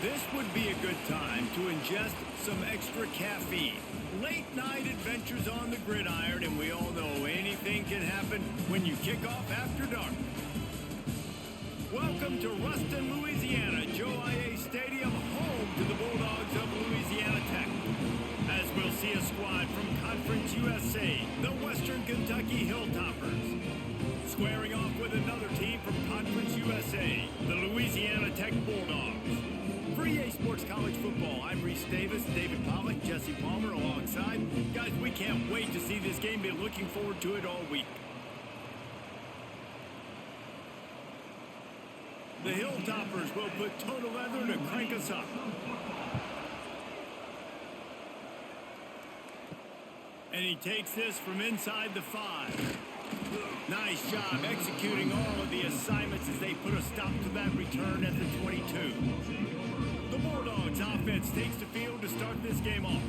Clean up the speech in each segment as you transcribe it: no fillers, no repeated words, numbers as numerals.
This would be a good time to ingest some extra caffeine. Late night adventures on the gridiron, and we all know anything can happen when you kick off after dark. Welcome to Ruston, Louisiana, Joe I.A. Stadium, home to the Bulldogs of Louisiana Tech. As we'll see a squad from Conference USA, the Western Kentucky Hilltoppers. Squaring off with another team from Conference USA, the Louisiana Tech Bulldogs. For EA Sports College Football, I'm Reese Davis, David Pollack, Jesse Palmer alongside. Guys, we can't wait to see this game. Been looking forward to it all week. The Hilltoppers will put toe to leather to crank us up. And he takes this from inside the 5. Nice job executing all of the assignments as they put a stop to that return at the 22. The Bulldogs offense takes the field to start this game off.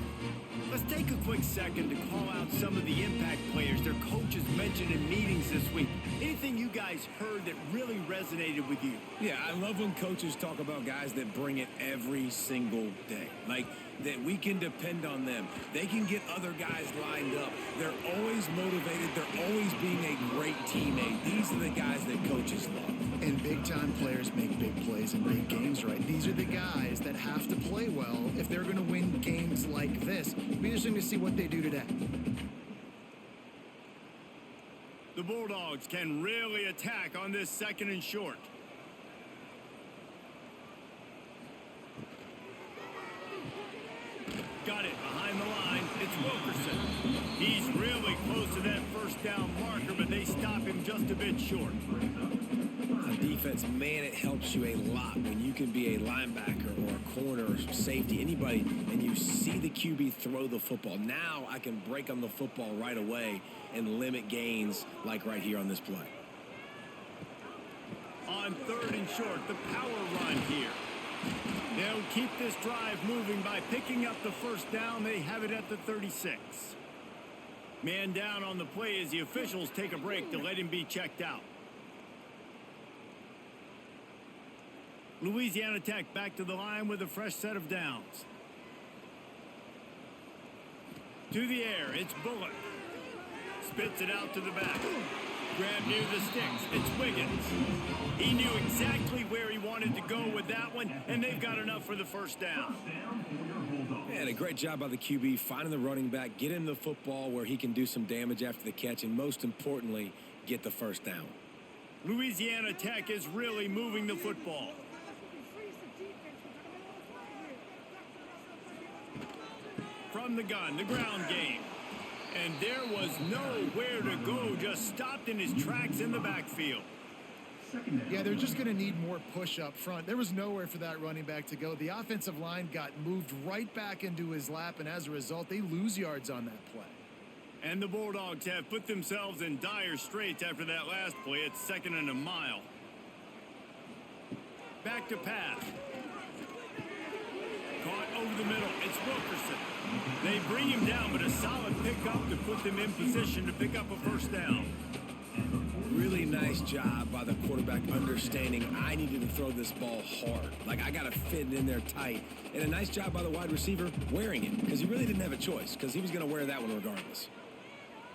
Let's take a quick second to call out some of the impact players their coaches mentioned in meetings this week. Anything you guys heard that really resonated with you? Yeah, I love when coaches talk about guys that bring it every single day. Like, that we can depend on them. They can get other guys lined up. They're always motivated. They're always being a great teammate. These are the guys that coaches love. And big-time players make big plays and big games right. These are the guys that have to play well if they're going to win games like this. It'll be interesting to see what they do today. The Bulldogs can really attack on this second and short. Got it behind the line. It's Wilkerson. He's really close to that first down marker, but they stop him just a bit short. On defense, man, it helps you a lot when you can be a linebacker or a corner or safety, anybody, and you see the QB throw the football. Now I can break on the football right away and limit gains like right here on this play. On third and short, the power run here. They'll keep this drive moving by picking up the first down. They have it at the 36. Man down on the play as the officials take a break to let him be checked out. Louisiana Tech back to the line with a fresh set of downs. To the air, it's Bullock. Spits it out to the back. Grab near the sticks. It's Wiggins. He knew exactly where he wanted to go with that one, and they've got enough for the first down. Man, a great job by the QB finding the running back, get him the football where he can do some damage after the catch, and most importantly, get the first down. Louisiana Tech is really moving the football. From the gun, the ground game. And there was nowhere to go, just stopped in his tracks in the backfield. Yeah, they're just going to need more push up front. There was nowhere for that running back to go. The offensive line got moved right back into his lap, and as a result, they lose yards on that play. And the Bulldogs have put themselves in dire straits after that last play. It's 2nd and a mile. Back to pass. Caught over the middle. It's Wilkerson. They bring him down, but a solid pickup to put them in position to pick up a first down. Really nice job by the quarterback understanding I needed to throw this ball hard. Like, I got to fit it in there tight. And a nice job by the wide receiver wearing it, because he really didn't have a choice, because he was going to wear that one regardless.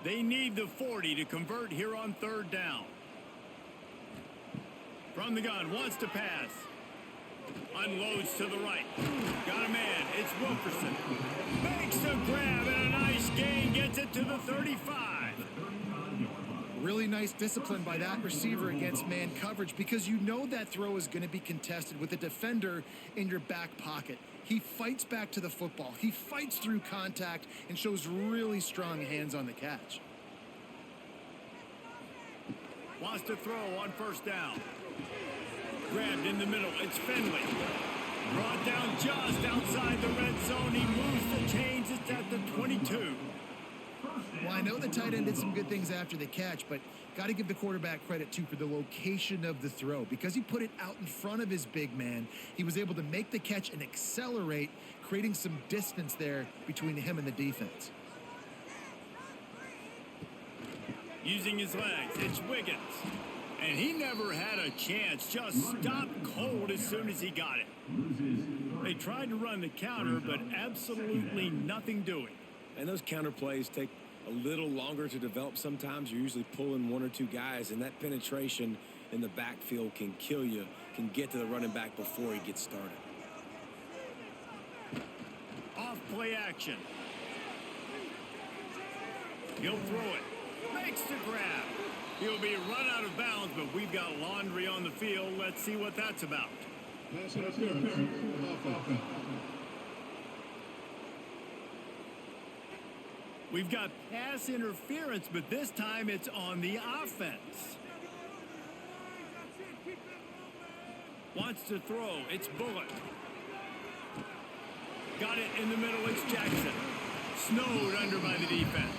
They need the 40 to convert here on third down. From the gun, wants to pass. Unloads to the right. Got a man. It's Wilkerson. Makes the grab and a nice gain. Gets it to the 35. Really nice discipline by that receiver against man coverage, because you know that throw is going to be contested with a defender in your back pocket. He fights back to the football. He fights through contact and shows really strong hands on the catch. Wants to throw on first down. Grabbed in the middle. It's Finley. Brought down just outside the red zone. He moves the chains. It's at the 22. Well, I know the tight end did some good things after the catch, but got to give the quarterback credit, too, for the location of the throw. Because he put it out in front of his big man, he was able to make the catch and accelerate, creating some distance there between him and the defense. Using his legs, it's Wiggins. And he never had a chance, just stopped cold as soon as he got it. They tried to run the counter, but absolutely nothing doing. And those counter plays take a little longer to develop sometimes. You're usually pulling one or two guys, and that penetration in the backfield can kill you, can get to the running back before he gets started. Off play action. He'll throw it. Makes the grab. He'll be run out of bounds, but we've got laundry on the field. Let's see what that's about. We've got pass interference, but this time it's on the offense. Wants to throw. It's Bullock. Got it in the middle. It's Jackson. Snowed under by the defense.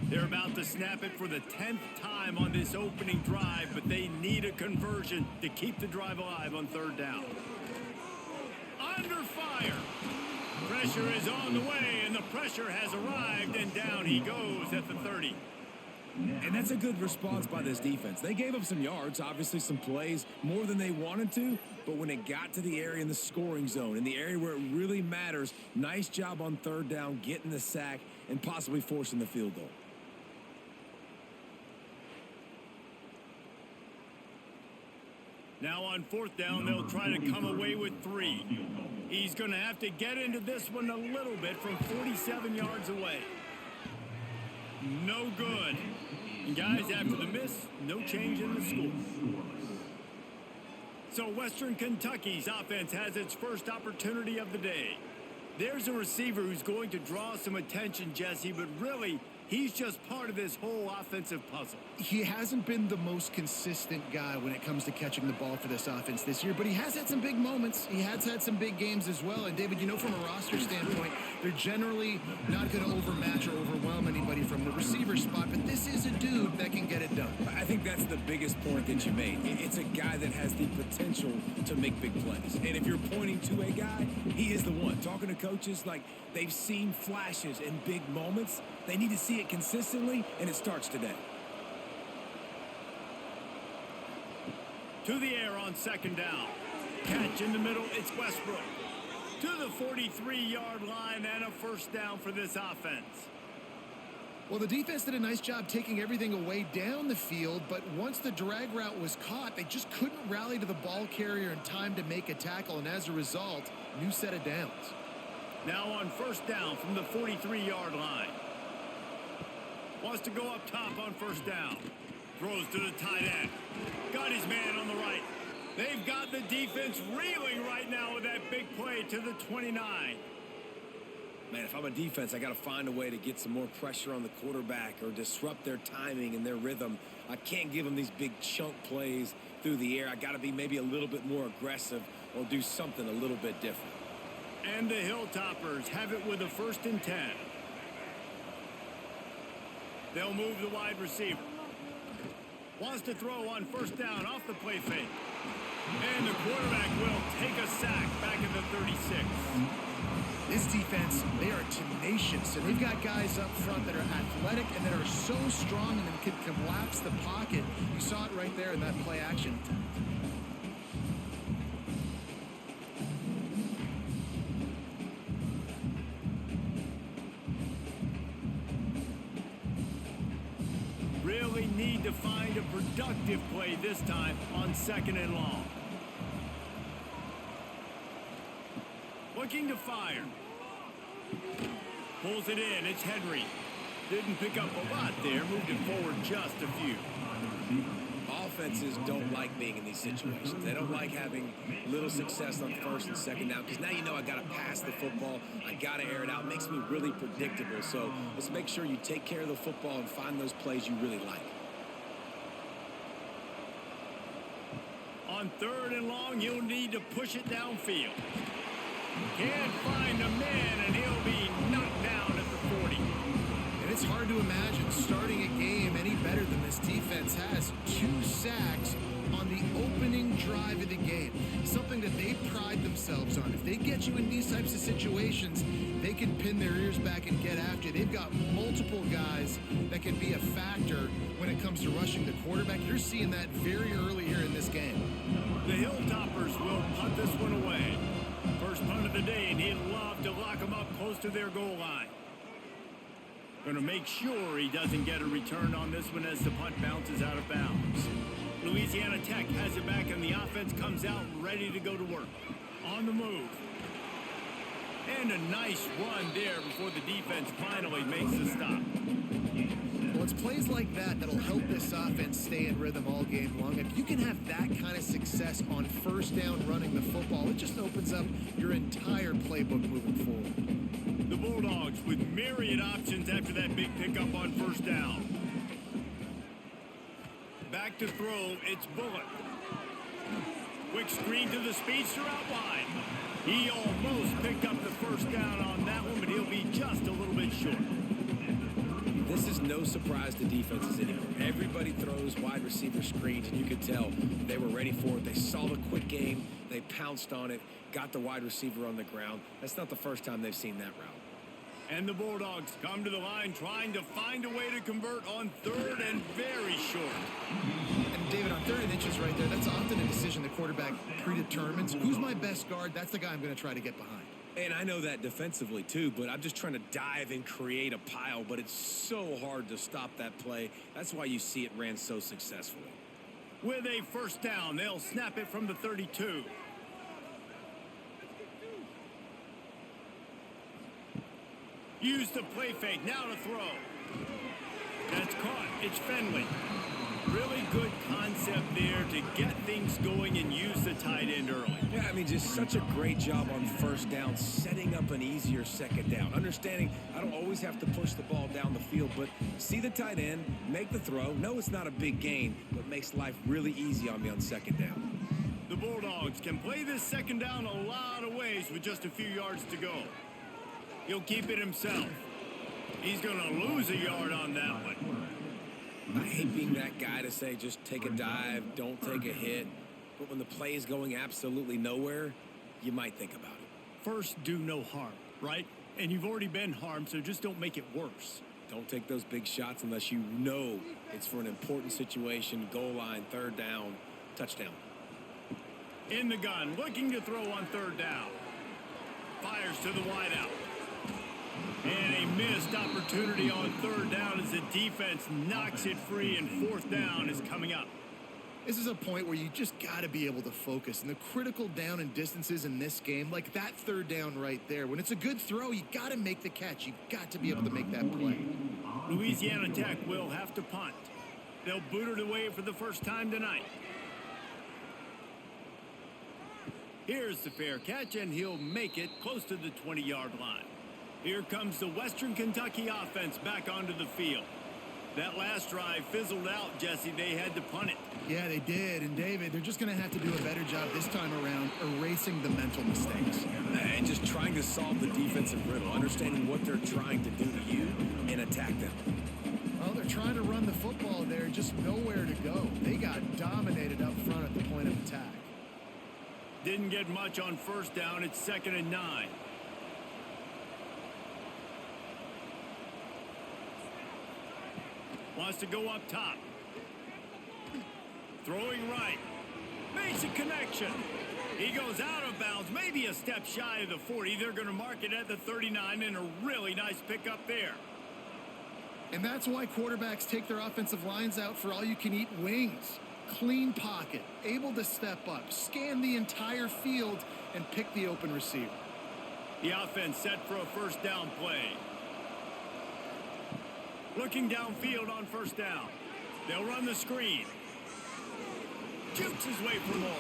They're about to snap it for the 10th time on this opening drive, but they need a conversion to keep the drive alive on third down. Under fire. Pressure is on the way, and the pressure has arrived, and down he goes at the 30. And that's a good response by this defense. They gave up some yards, obviously some plays, more than they wanted to, but when it got to the area in the scoring zone, in the area where it really matters, nice job on third down, getting the sack, and possibly forcing the field goal. Now on fourth down, they'll try to come away with 3. He's going to have to get into this one a little bit from 47 yards away. No good. And guys, after the miss, no change in the score. So Western Kentucky's offense has its first opportunity of the day. There's a receiver who's going to draw some attention, Jesse, but really, he's just part of this whole offensive puzzle. He hasn't been the most consistent guy when it comes to catching the ball for this offense this year, but he has had some big moments. He has had some big games as well. And, David, you know, from a roster standpoint, they're generally not going to overmatch or overwhelm anybody from the receiver spot, but this is a dude that can get it done. I think that's the biggest point that you made. It's a guy that has the potential to make big plays. And if you're pointing to a guy, he is the one. Talking to coaches, like, they've seen flashes in big moments. They need to see it consistently, and it starts today. To the air on second down. Catch in the middle, it's Westbrook. To the 43-yard line and a first down for this offense. Well, the defense did a nice job taking everything away down the field, but once the drag route was caught, they just couldn't rally to the ball carrier in time to make a tackle, and as a result, new set of downs. Now on first down from the 43-yard line. Wants to go up top on first down. Throws to the tight end. Got his man on the right. They've got the defense reeling right now with that big play to the 29. Man, if I'm a defense, I got to find a way to get some more pressure on the quarterback or disrupt their timing and their rhythm. I can't give them these big chunk plays through the air. I got to be maybe a little bit more aggressive or do something a little bit different. And the Hilltoppers have it with a 1st and 10. They'll move the wide receiver. Wants to throw on first down off the play fake. And the quarterback will take a sack back at the 36. This defense, they are tenacious, and they've got guys up front that are athletic and that are so strong and can collapse the pocket. You saw it right there in that play action. Really need to find a productive play this time on 2nd and long. Looking to fire. Pulls it in. It's Henry. Didn't pick up a lot there. Moved it forward just a few. Offenses don't like being in these situations. They don't like having little success on 1st and 2nd down because now you know I got to pass the football. I got to air it out. It makes me really predictable. So let's make sure you take care of the football and find those plays you really like. On 3rd and long, you'll need to push it downfield. Can't find a man, and he'll be knocked down at the 40. And it's hard to imagine starting a game any better than this defense has. 2 sacks on the opening drive of the game. something that they pride themselves on. If they get you in these types of situations, they can pin their ears back and get after you. They've got multiple guys that can be a factor when it comes to rushing the quarterback. You're seeing that very early here in this game. The Hilltoppers will punt this one away. First punt of the day, and he'd love to lock them up close to their goal line. Going to make sure he doesn't get a return on this one as the punt bounces out of bounds. Louisiana Tech has it back, and the offense comes out ready to go to work. On the move. And a nice run there before the defense finally makes the stop. Well, it's plays like that that'll help this offense stay in rhythm all game long. If you can have that kind of success on first down running the football, it just opens up your entire playbook moving forward. The Bulldogs with myriad options after that big pickup on first down. Back to throw, it's Bullock. Quick screen to the speedster out wide. He almost picked up the first down on that one, but he'll be just a little bit short. This is no surprise to defenses anymore. Everybody throws wide receiver screens, and you could tell they were ready for it. They saw the quick game. They pounced on it, got the wide receiver on the ground. That's not the first time they've seen that route. And the Bulldogs come to the line trying to find a way to convert on third and very short. And David, on 3rd and inches right there, that's often a decision the quarterback predetermines. Who's my best guard? That's the guy I'm going to try to get behind. And I know that defensively too, but I'm just trying to dive and create a pile, but it's so hard to stop that play. That's why you see it ran so successfully. With a first down, they'll snap it from the 32. Use the play fake, now to throw. That's caught, it's Fenley. Really good concept there to get things going and use the tight end early. Yeah, I mean, just such a great job on first down, setting up an easier second down. Understanding I don't always have to push the ball down the field, but see the tight end, make the throw. No, it's not a big gain, but makes life really easy on me on second down. The Bulldogs can play this second down a lot of ways with just a few yards to go. He'll keep it himself. He's going to lose a yard on that one. I hate being that guy to say just take a dive, don't take a hit. But when the play is going absolutely nowhere, you might think about it. First, do no harm, right? And you've already been harmed, so just don't make it worse. Don't take those big shots unless you know it's for an important situation, goal line, 3rd down, touchdown. In the gun, looking to throw on 3rd down. Fires to the wideout. And a missed opportunity on 3rd down as the defense knocks it free, and 4th down is coming up. This is a point where you just got to be able to focus. And the critical down and distances in this game, like that 3rd down right there, when it's a good throw, you got to make the catch. You've got to be able to make that play. Louisiana Tech will have to punt. They'll boot it away for the first time tonight. Here's the fair catch, and he'll make it close to the 20-yard line. Here comes the Western Kentucky offense back onto the field. That last drive fizzled out, Jesse. They had to punt it. Yeah, they did. And, David, they're just going to have to do a better job this time around erasing the mental mistakes. And just trying to solve the defensive riddle, understanding what they're trying to do to you and attack them. Well, they're trying to run the football there, just nowhere to go. They got dominated up front at the point of attack. Didn't get much on first down. It's 2nd and 9. Wants to go up top. Throwing right. Makes a connection. He goes out of bounds, maybe a step shy of the 40. They're going to mark it at the 39, and a really nice pickup there. And that's why quarterbacks take their offensive lines out for all-you-can-eat wings. Clean pocket, able to step up, scan the entire field, and pick the open receiver. The offense set for a first down play. Looking downfield on first down. They'll run the screen. Shoots his way for more.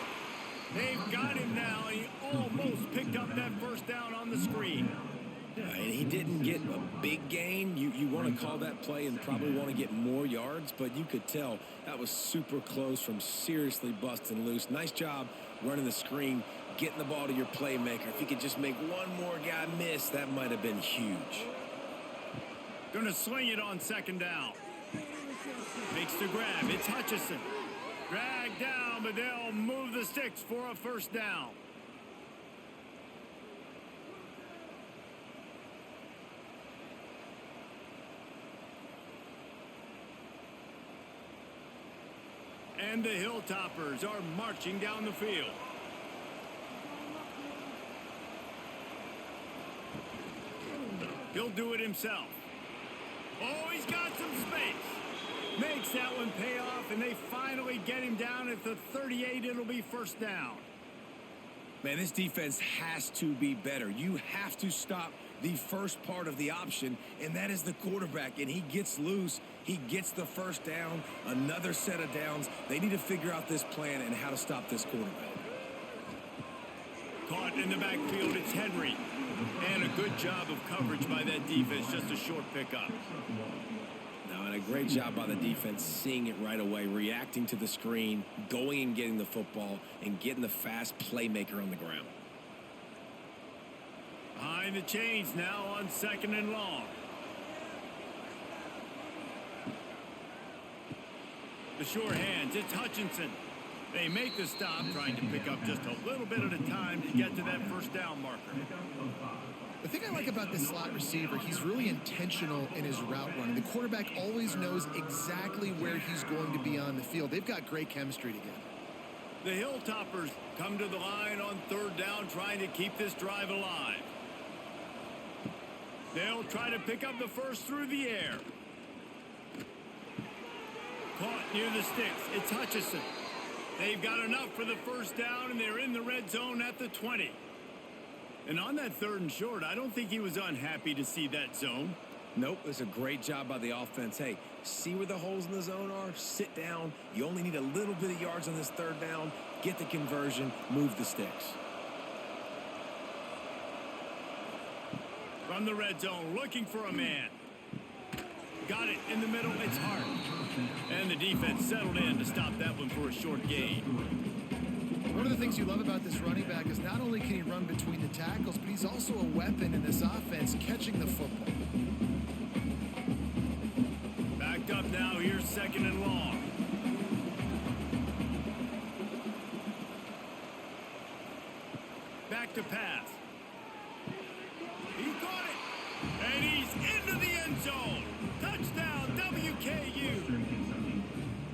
They've got him now. He almost picked up that first down on the screen. And he didn't get a big gain. You want to call that play and probably want to get more yards, but you could tell that was super close from seriously busting loose. Nice job running the screen, getting the ball to your playmaker. If he could just make one more guy miss, that might have been huge. Going to sling it on 2nd down. Makes the grab. It's Hutchison. Dragged down, but they'll move the sticks for a first down. And the Hilltoppers are marching down the field. He'll do it himself. Oh, he's got some space. Makes that one pay off, and they finally get him down at the 38. It'll be first down. Man, this defense has to be better. You have to stop the first part of the option, and that is the quarterback. And he gets loose. He gets the first down, another set of downs. They need to figure out this plan and how to stop this quarterback. Caught in the backfield, it's Henry. And a good job of coverage by that defense, just a short pickup. Now, and a great job by the defense seeing it right away, reacting to the screen, going and getting the football, and getting the fast playmaker on the ground. Behind the chains now on 2nd and long. The sure hands, it's Hutchinson. They make the stop, trying to pick up just a little bit at a time to get to that first down marker. The thing I like about this slot receiver, he's really intentional in his route running. The quarterback always knows exactly where he's going to be on the field. They've got great chemistry together. The Hilltoppers come to the line on 3rd down, trying to keep this drive alive. They'll try to pick up the first through the air. Caught near the sticks. It's Hutchinson. They've got enough for the first down, and they're in the red zone at the 20. And on that 3rd and short, I don't think he was unhappy to see that zone. Nope, it's a great job by the offense. Hey, see where the holes in the zone are? Sit down. You only need a little bit of yards on this 3rd down. Get the conversion. Move the sticks. From the red zone, looking for a man. Got it in the middle. It's Hart. And the defense settled in to stop that one for a short gain. One of the things you love about this running back is not only can he run between the tackles, but he's also a weapon in this offense, catching the football. Backed up now. Here's 2nd and long. Back to pass. He got it. And he's into the end zone. Touchdown, WKU.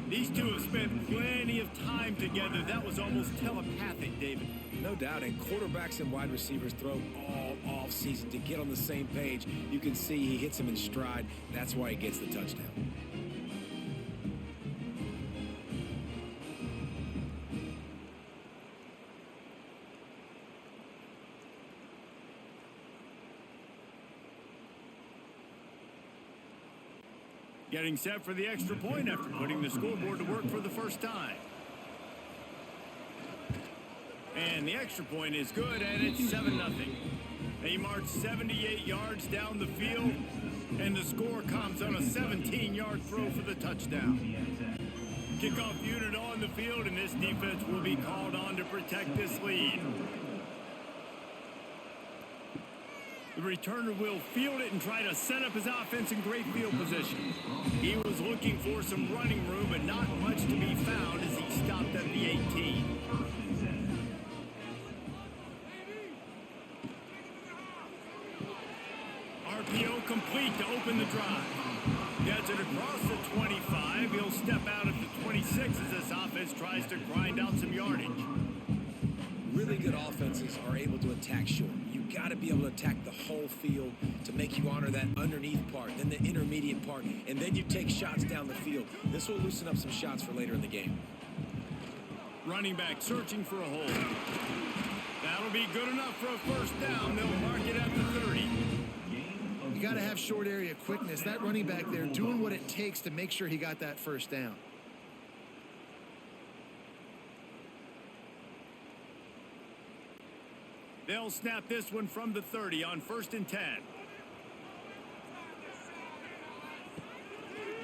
These two have spent plenty of time together. That was almost telepathic, David. No doubt, and quarterbacks and wide receivers throw all off-season to get on the same page. You can see he hits him in stride. That's why he gets the touchdown. Getting set for the extra point after putting the scoreboard to work for the first time. And the extra point is good, and it's 7-0. They march 78 yards down the field, and the score comes on a 17-yard throw for the touchdown. Kickoff unit on the field, and this defense will be called on to protect this lead. The returner will field it and try to set up his offense in great field position. He was looking for some running room, but not much to be found as he stopped at the 18. RPO complete to open the drive. Gets it across the 25. He'll step out at the 26 as this offense tries to grind out some yardage. Really good offenses are able to attack short. You got to be able to attack the whole field to make you honor that underneath part, then the intermediate part, and then you take shots down the field. This will loosen up some shots for later in the game. Running back searching for a hole. That'll be good enough for a first down. They'll mark it at the 30. You got to have short area quickness. That running back there doing what it takes to make sure he got that first down. They'll snap this one from the 30 on 1st and 10.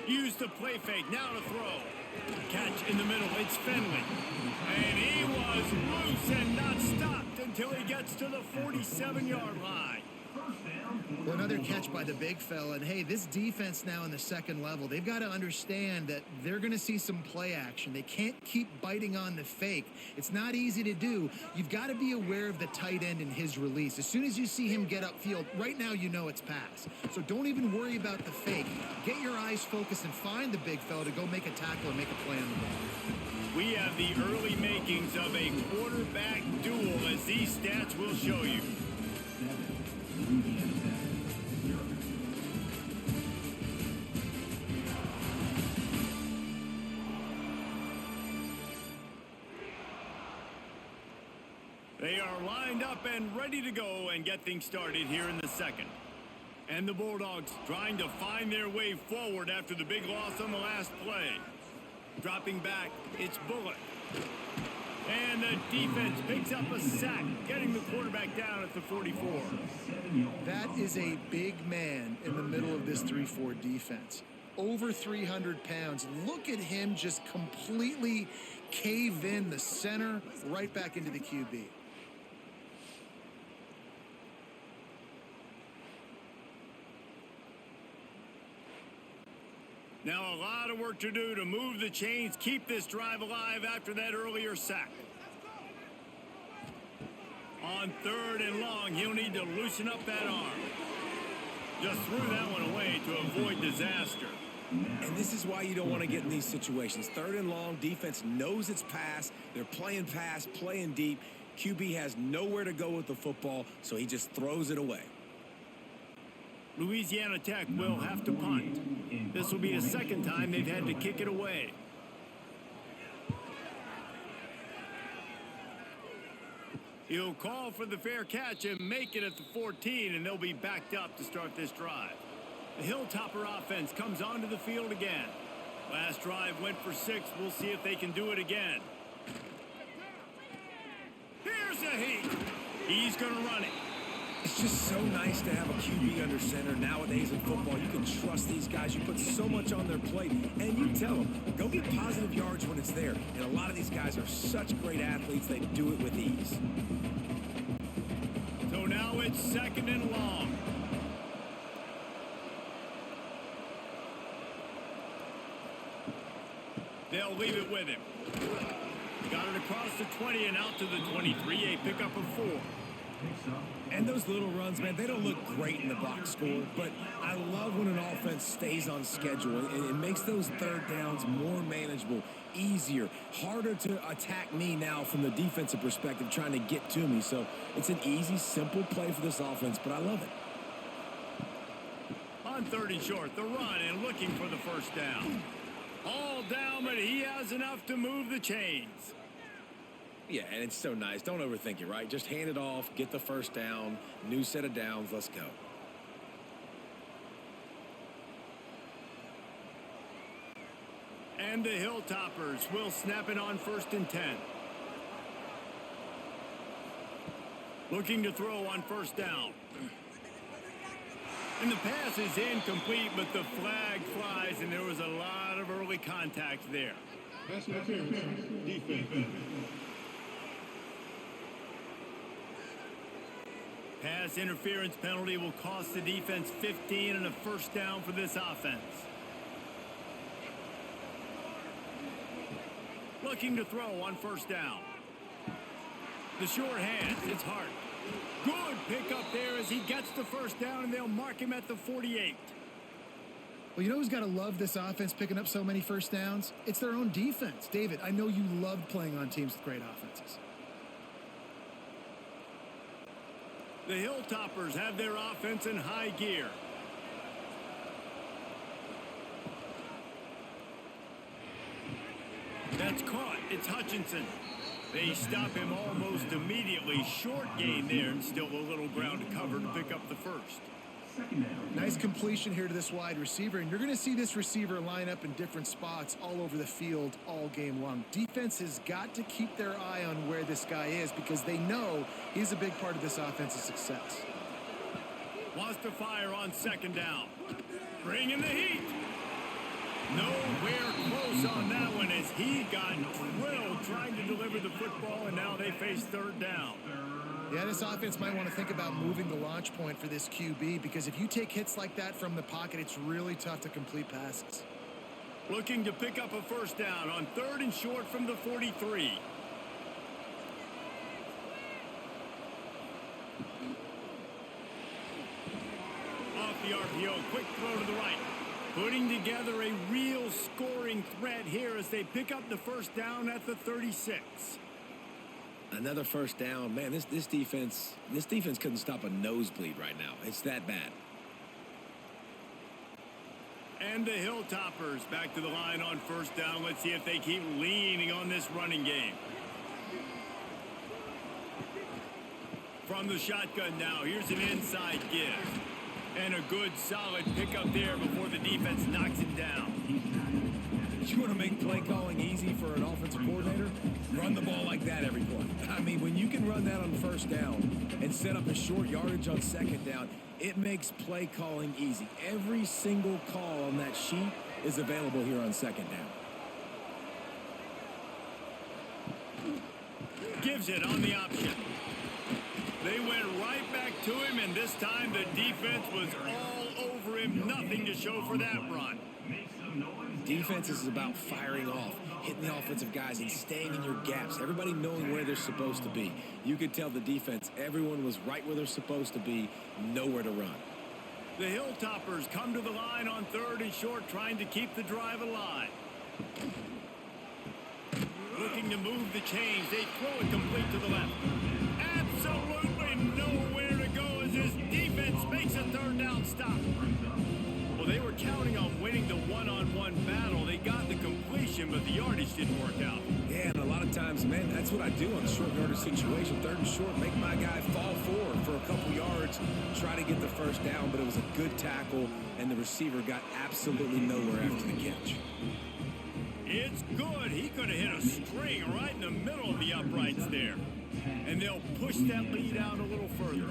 Use the play fake, now to throw. Catch in the middle, it's Finley. And he was loose and not stopped until he gets to the 47-yard line. Well, another catch by the big fella. And, hey, this defense now in the second level, they've got to understand that they're going to see some play action. They can't keep biting on the fake. It's not easy to do. You've got to be aware of the tight end and his release. As soon as you see him get upfield, right now you know it's pass. So don't even worry about the fake. Get your eyes focused and find the big fella to go make a tackle or make a play on the ball. We have the early makings of a quarterback duel, as these stats will show you. They are lined up and ready to go and get things started here in the second. And the Bulldogs trying to find their way forward after the big loss on the last play. Dropping back, it's Bullock. And the defense picks up a sack, getting the quarterback down at the 44. That is a big man in the middle of this 3-4 defense. Over 300 pounds. Look at him just completely cave in the center, right back into the QB. Now a lot of work to do to move the chains, keep this drive alive after that earlier sack. On 3rd and long, he'll need to loosen up that arm. Just threw that one away to avoid disaster. And this is why you don't want to get in these situations. 3rd and long, defense knows it's pass. They're playing pass, playing deep. QB has nowhere to go with the football, so he just throws it away. Louisiana Tech will have to punt. This will be the second time they've had to kick it away. He'll call for the fair catch and make it at the 14, and they'll be backed up to start this drive. The Hilltopper offense comes onto the field again. Last drive went for 6. We'll see if they can do it again. Here's a heat. He's going to run it. It's just so nice to have a QB under center. Nowadays in football, you can trust these guys. You put so much on their plate, and you tell them, go get positive yards when it's there. And a lot of these guys are such great athletes, they do it with ease. So now it's 2nd and long. They'll leave it with him. Got it across the 20 and out to the 23. A pickup of 4. And those little runs, man, they don't look great in the box score, but I love when an offense stays on schedule. It makes those 3rd downs more manageable, easier, harder to attack me now from the defensive perspective trying to get to me. So it's an easy, simple play for this offense, but I love it. On 3rd and short, the run and looking for the 1st down. All down, but he has enough to move the chains. Yeah, and it's so nice. Don't overthink it, right? Just hand it off, get the 1st down, new set of downs, let's go. And the Hilltoppers will snap it on 1st and 10. Looking to throw on 1st down. And the pass is incomplete, but the flag flies, and there was a lot of early contact there. Pass interference, defense. Pass interference penalty will cost the defense 15 and a 1st down for this offense. Looking to throw on 1st down. The short hands, it's Hart. Good pickup there as he gets the 1st down, and they'll mark him at the 48. Well, you know who's got to love this offense picking up so many 1st downs? It's their own defense. David, I know you loved playing on teams with great offenses. The Hilltoppers have their offense in high gear. That's caught. It's Hutchinson. They stop him almost immediately. Short gain there, and still a little ground to cover to pick up the 1st. Nice completion here to this wide receiver, and you're going to see this receiver line up in different spots all over the field all game long. Defense has got to keep their eye on where this guy is because they know he's a big part of this offense's success. Wants to fire on 2nd down. Bring in the heat. Nowhere close on that one as he got drilled trying to deliver the football, and now they face 3rd down. Yeah, this offense might want to think about moving the launch point for this QB, because if you take hits like that from the pocket, it's really tough to complete passes. Looking to pick up a first down on 3rd and short from the 43. Off the RPO, quick throw to the right. Putting together a real scoring threat here as they pick up the first down at the 36. Another first down. Man, this defense couldn't stop a nosebleed right now. It's that bad. And the Hilltoppers back to the line on first down. Let's see if they keep leaning on this running game. From the shotgun now, here's an inside give. And a good, solid pickup there before the defense knocks it down. You want to make play calling easy for an offensive coordinator? Run the ball like that every play. I mean, when you can run that on first down and set up a short yardage on second down, it makes play calling easy. Every single call on that sheet is available here on second down. Gives it on the option. They went right back to him, and this time the defense was all over him. Nothing to show for that run. Defense is about firing off, hitting the offensive guys, and staying in your gaps. Everybody knowing where they're supposed to be. You could tell the defense, everyone was right where they're supposed to be, nowhere to run. The Hilltoppers come to the line on 3rd and short, trying to keep the drive alive. Looking to move the chains. They throw it complete to the left. Absolutely nowhere to go as this defense makes a 3rd down stop. Well, they were counting on winning the one-on-one battle. They got the completion, but the yardage didn't work out. Yeah, and a lot of times, man, that's what I do on a short yardage situation. 3rd and short, make my guy fall forward for a couple yards, try to get the first down, but it was a good tackle, and the receiver got absolutely nowhere after the catch. It's good. He could have hit a string right in the middle of the uprights there. And they'll push that lead out a little further.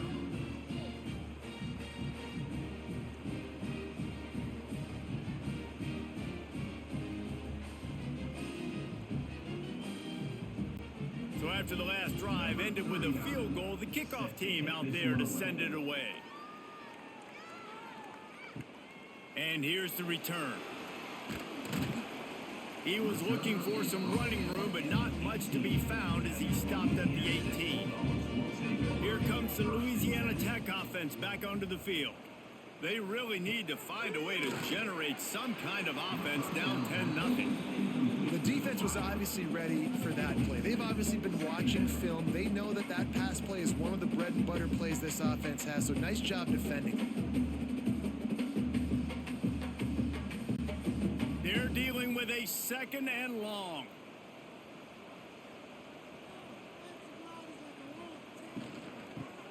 So after the last drive ended with a field goal, the kickoff team out there to send it away. And here's the return. He was looking for some running room, but not much to be found as he stopped at the 18. Here comes the Louisiana Tech offense back onto the field. They really need to find a way to generate some kind of offense down 10-0. The defense was obviously ready for that play. They've obviously been watching film. They know that that pass play is one of the bread and butter plays this offense has, so nice job defending. They're dealing with a 2nd and long.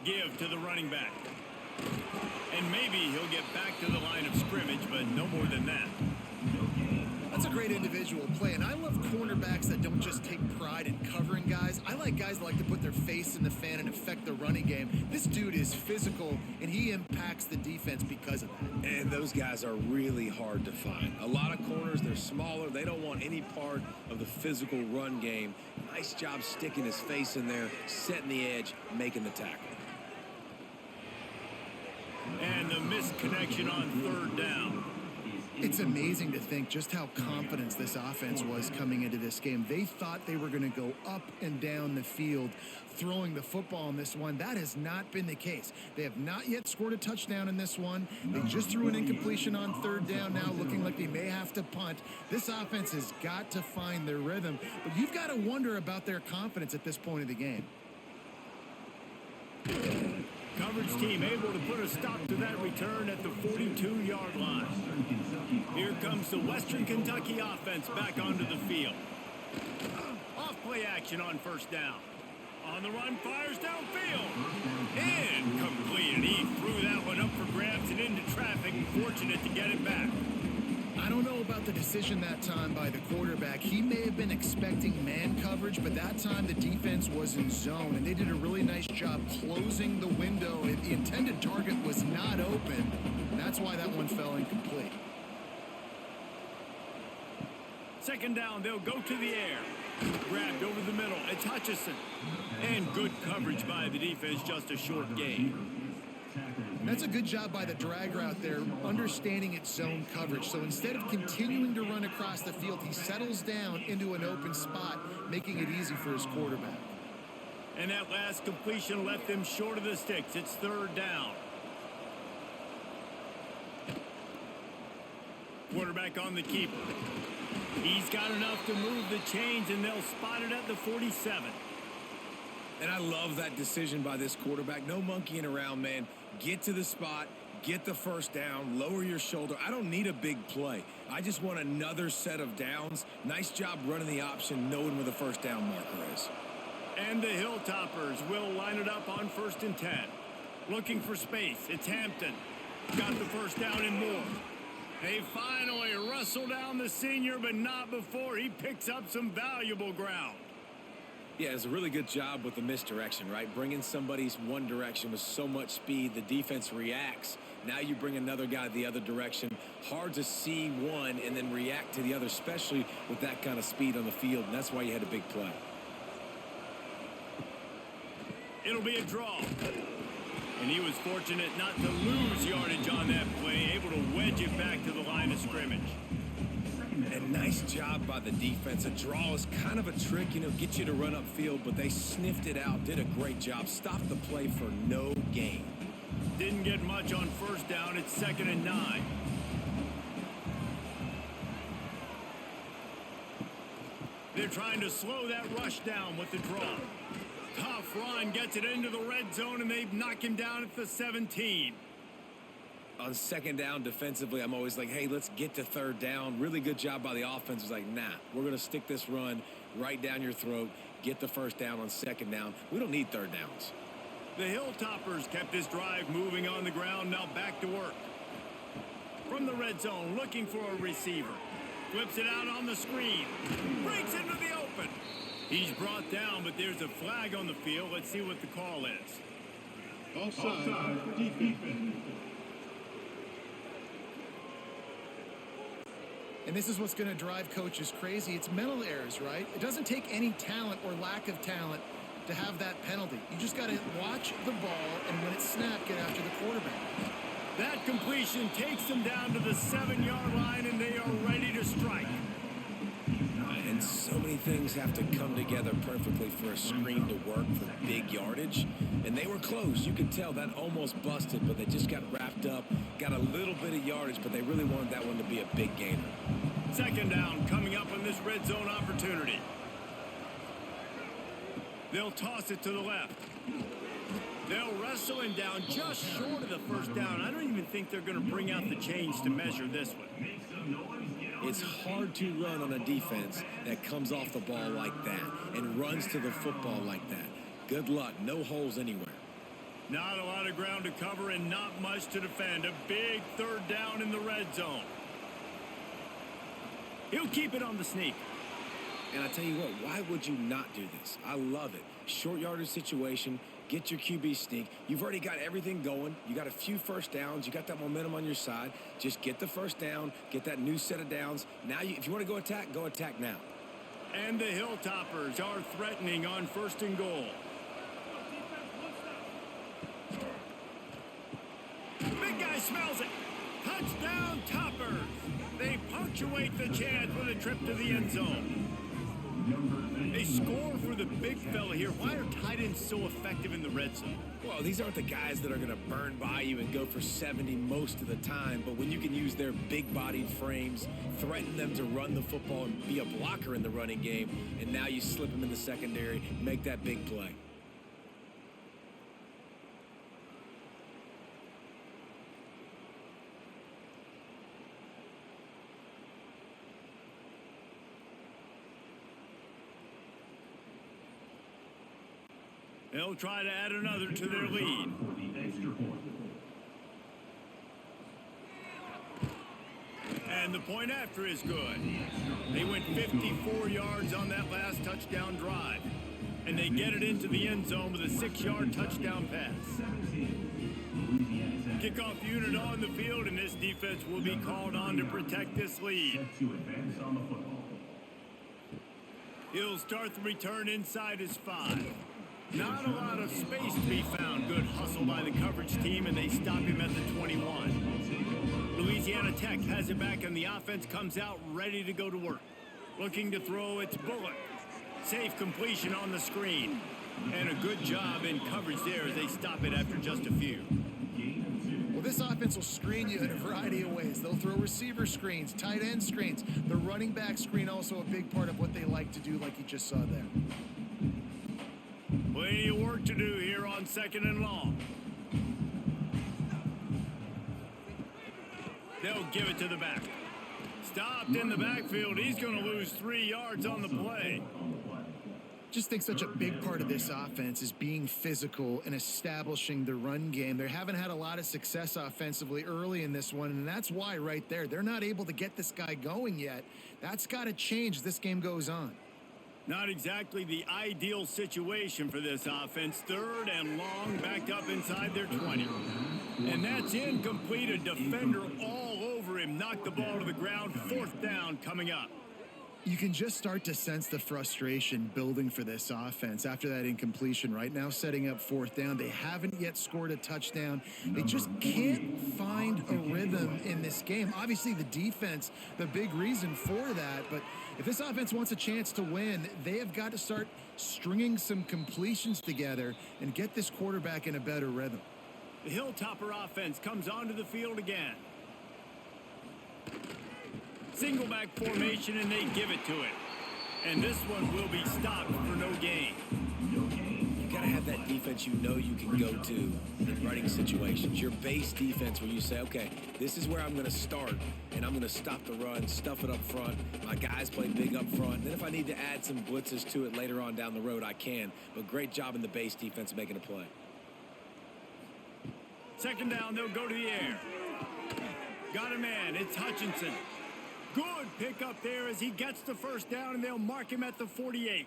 Give to the running back. And maybe he'll get back to the line of scrimmage, but no more than that. That's a great individual play, and I love cornerbacks that don't just take pride in covering guys. I like guys that like to put their face in the fan and affect the running game. This dude is physical, and he impacts the defense because of that. And those guys are really hard to find. A lot of corners, they're smaller. They don't want any part of the physical run game. Nice job sticking his face in there, setting the edge, making the tackle. And the missed connection on 3rd down. It's amazing to think just how confident this offense was coming into this game. They thought they were going to go up and down the field throwing the football in this one. That has not been the case. They have not yet scored a touchdown in this one. They just threw an incompletion on 3rd down now, looking like they may have to punt. This offense has got to find their rhythm, but you've got to wonder about their confidence at this point of the game. Coverage team able to put a stop to that return at the 42-yard line. Here comes the Western Kentucky offense back onto the field. Off play action on 1st down. On the run, fires downfield. Incomplete, and he threw that one up for grabs and into traffic. Fortunate to get it back. I don't know about the decision that time by the quarterback. He may have been expecting man coverage, but that time the defense was in zone, and they did a really nice job closing the window. The intended target was not open, and that's why that one fell incomplete. 2nd down, they'll go to the air. Grabbed over the middle. It's Hutchison. And good coverage by the defense, just a short gain. That's a good job by the drag route there, understanding its zone coverage. So instead of continuing to run across the field, he settles down into an open spot, making it easy for his quarterback. And that last completion left them short of the sticks. It's third down. Quarterback on the keeper. He's got enough to move the chains, and they'll spot it at the 47. And I love that decision by this quarterback. No monkeying around, man. Get to the spot, get the first down, lower your shoulder. I don't need a big play. I just want another set of downs. Nice job running the option, knowing where the first down marker is. And the Hilltoppers will line it up on 1st and 10. Looking for space. It's Hampton. Got the first down and more. They finally wrestle down the senior, but not before he picks up some valuable ground. Yeah, it's a really good job with the misdirection, right? Bringing somebody's one direction with so much speed, the defense reacts. Now you bring another guy the other direction. Hard to see one and then react to the other, especially with that kind of speed on the field, and that's why you had a big play. It'll be a draw. And he was fortunate not to lose yardage on that play, able to wedge it back to the line of scrimmage. And nice job by the defense. A draw is kind of a trick, get you to run upfield, but they sniffed it out, did a great job, stopped the play for no gain. Didn't get much on first down. It's 2nd and 9. They're trying to slow that rush down with the draw. Tough run, gets it into the red zone, and they knock him down at the 17. On 2nd down defensively, I'm always like, hey, let's get to 3rd down. Really good job by the offense. It's like, nah, we're going to stick this run right down your throat, get the first down on 2nd down. We don't need 3rd downs. The Hilltoppers kept this drive moving on the ground, now back to work. From the red zone, looking for a receiver. Flips it out on the screen. Breaks into the open. He's brought down, but there's a flag on the field. Let's see what the call is. Offside, defense. And this is what's going to drive coaches crazy. It's mental errors, right? It doesn't take any talent or lack of talent to have that penalty. You just got to watch the ball, and when it's snapped, get after the quarterback. That completion takes them down to the 7-yard line, and they are ready to strike. And so many things have to come together perfectly for a screen to work for big yardage. And they were close. You could tell that almost busted, but they just got wrapped up, got a little bit of yardage, but they really wanted that one to be a big gainer. 2nd down coming up on this red zone opportunity. They'll toss it to the left. They'll wrestle him down just short of the first down. I don't even think they're going to bring out the chains to measure this one. It's hard to run on a defense that comes off the ball like that and runs to the football like that. Good luck. No holes anywhere. Not a lot of ground to cover and not much to defend. A big 3rd down in the red zone. He'll keep it on the sneak. And I tell you what, why would you not do this? I love it. Short yardage situation. Get your QB sneak. You've already got everything going. You got a few first downs. You got that momentum on your side. Just get the first down. Get that new set of downs. Now, if you want to go attack now. And the Hilltoppers are threatening on 1st and goal. Big guy smells it. Touchdown Toppers. They punctuate the chance with a trip to the end zone. They score for the big fella here. Why are tight ends so effective in the red zone? Well, these aren't the guys that are going to burn by you and go for 70 most of the time, but when you can use their big-bodied frames, threaten them to run the football and be a blocker in the running game, and now you slip them in the secondary, make that big play. They'll try to add another to their lead. And the point after is good. They went 54 yards on that last touchdown drive. And they get it into the end zone with a 6-yard touchdown pass. Kickoff unit on the field, and this defense will be called on to protect this lead. He'll start the return inside his 5. Not a lot of space to be found. Good hustle by the coverage team, and they stop him at the 21. Louisiana Tech has it back, and the offense comes out ready to go to work. Looking to throw, it's Bullock. Safe completion on the screen. And a good job in coverage there as they stop it after just a few. Well, this offense will screen you in a variety of ways. They'll throw receiver screens, tight end screens. The running back screen also a big part of what they like to do, like you just saw there. Plenty of work to do here on 2nd and long. They'll give it to the back. Stopped in the backfield. He's going to lose 3 yards on the play. Just think such a big part of this offense is being physical and establishing the run game. They haven't had a lot of success offensively early in this one, and that's why right there, they're not able to get this guy going yet. That's got to change as this game goes on. Not exactly the ideal situation for this offense. 3rd and long, backed up inside their 20. And that's incomplete. A defender all over him. Knocked the ball to the ground. 4th down coming up. You can just start to sense the frustration building for this offense after that incompletion. Right now, setting up 4th down. They haven't yet scored a touchdown. They just can't find a rhythm in this game. Obviously, the defense, the big reason for that. But if this offense wants a chance to win, they have got to start stringing some completions together and get this quarterback in a better rhythm. The Hilltopper offense comes onto the field again. Single back formation, and they give it to it. And this one will be stopped for no gain. You got to have that defense you know you can go to in running situations. Your base defense where you say, okay, this is where I'm going to start, and I'm going to stop the run, stuff it up front. My guys play big up front. Then if I need to add some blitzes to it later on down the road, I can. But great job in the base defense making a play. 2nd down, they'll go to the air. Got a man. It's Hutchinson. Good pickup there as he gets the 1st down, and they'll mark him at the 48.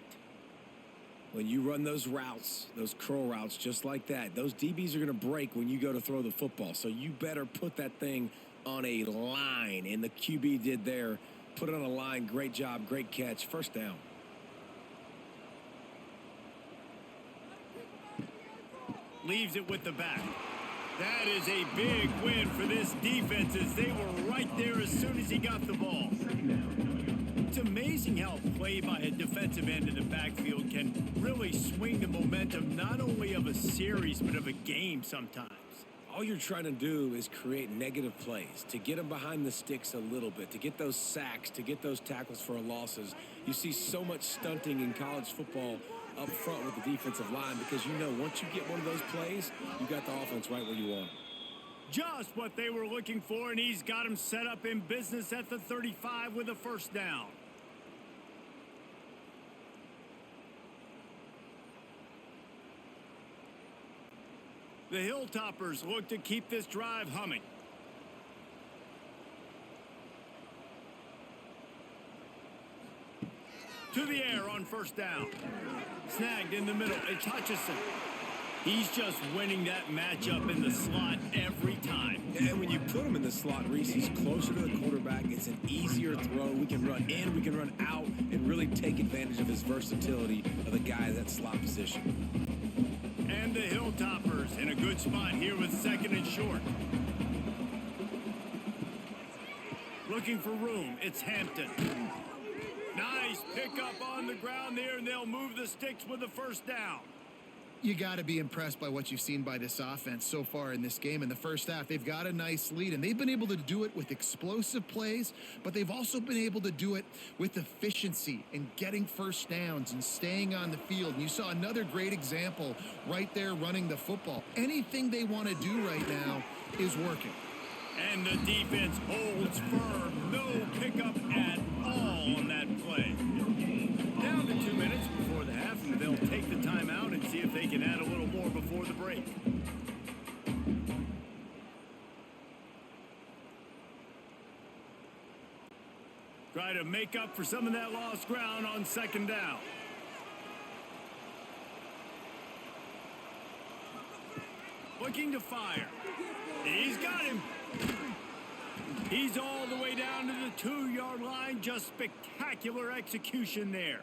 When you run those routes, those curl routes just like that, those DBs are going to break when you go to throw the football. So you better put that thing on a line, and the QB did there. Put it on a line. Great job. Great catch. 1st down. Leaves it with the back. That is a big win for this defense as they were right there as soon as he got the ball. It's amazing how play by a defensive end in the backfield can really swing the momentum not only of a series but of a game sometimes. All you're trying to do is create negative plays, to get them behind the sticks a little bit, to get those sacks, to get those tackles for losses. You see so much stunting in college football up front with the defensive line because you know once you get one of those plays, you got the offense right where you want. Just what they were looking for, and he's got him set up in business at the 35 with a 1st down. The Hilltoppers look to keep this drive humming. To the air on 1st down. Snagged in the middle. It's Hutchinson. He's just winning that matchup in the slot every time. And when you put him in the slot, Reese, he's closer to the quarterback. It's an easier throw. We can run in, we can run out, and really take advantage of his versatility of the guy at that slot position. And the Hilltoppers in a good spot here with 2nd and short. Looking for room. It's Hampton. Nice pickup on the ground there, and they'll move the sticks with the 1st down. You got to be impressed by what you've seen by this offense so far in this game. In the 1st half, they've got a nice lead, and they've been able to do it with explosive plays, but they've also been able to do it with efficiency and getting 1st downs and staying on the field. And you saw another great example right there running the football. Anything they want to do right now is working. And the defense holds firm. No pickup at all on that play. Down to 2 minutes before the half, and they'll take the timeout and see if they can add a little more before the break. Try to make up for some of that lost ground on 2nd down. Looking to fire. He's got him. He's all the way down to the 2-yard line. Just spectacular execution there.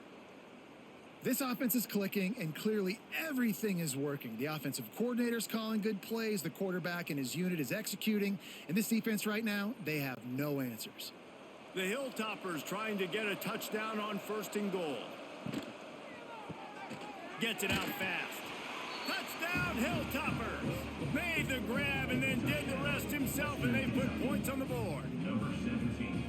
This offense is clicking, and clearly everything is working. The offensive coordinator's calling good plays, the quarterback and his unit is executing, and this defense right now, they have no answers. The Hilltoppers trying to get a touchdown on 1st and goal. Gets it out fast. Touchdown, Hilltoppers! Made the grab and then did the rest himself, and they put points on the board. Number 17.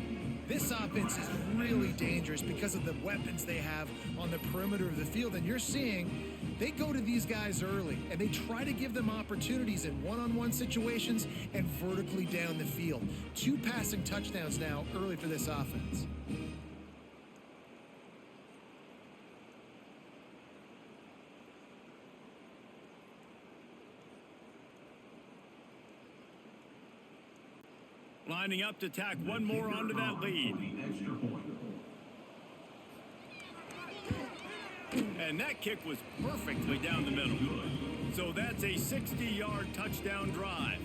This offense is really dangerous because of the weapons they have on the perimeter of the field, and you're seeing they go to these guys early, and they try to give them opportunities in one-on-one situations and vertically down the field. 2 passing touchdowns now early for this offense. Lining up to tack one more onto that lead. And that kick was perfectly down the middle. So that's a 60-yard touchdown drive.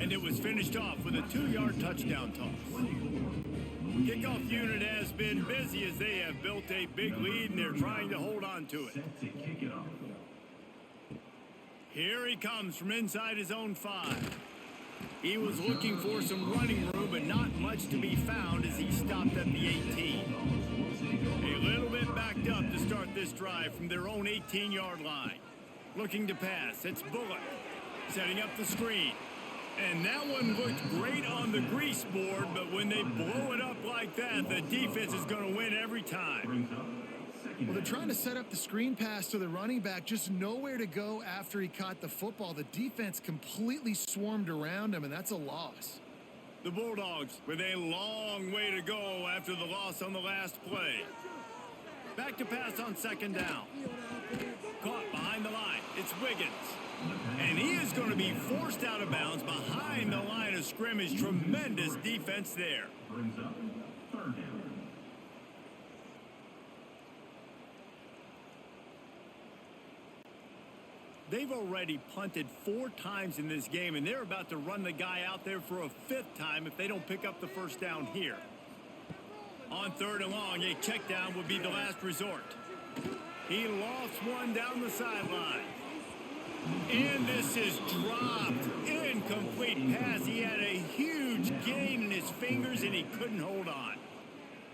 And it was finished off with a 2-yard touchdown toss. Kickoff unit has been busy as they have built a big lead and they're trying to hold on to it. Here he comes from inside his own 5. He was looking for some running room, but not much to be found as he stopped at the 18. A little bit backed up to start this drive from their own 18-yard line. Looking to pass, it's Bullock. Setting up the screen. And that one looked great on the grease board, but when they blow it up like that, the defense is going to win every time. Well, they're trying to set up the screen pass to the running back, just nowhere to go after he caught the football. The defense completely swarmed around him, and that's a loss. The Bulldogs with a long way to go after the loss on the last play. Back to pass on 2nd down. Caught behind the line. It's Wiggins. And he is going to be forced out of bounds behind the line of scrimmage. Tremendous defense there. Brings up 3rd down. They've already punted 4 times in this game, and they're about to run the guy out there for a 5th time if they don't pick up the 1st down here. On 3rd and long, a check down would be the last resort. He lost one down the sideline. And this is dropped. Incomplete pass. He had a huge gain in his fingers, and he couldn't hold on.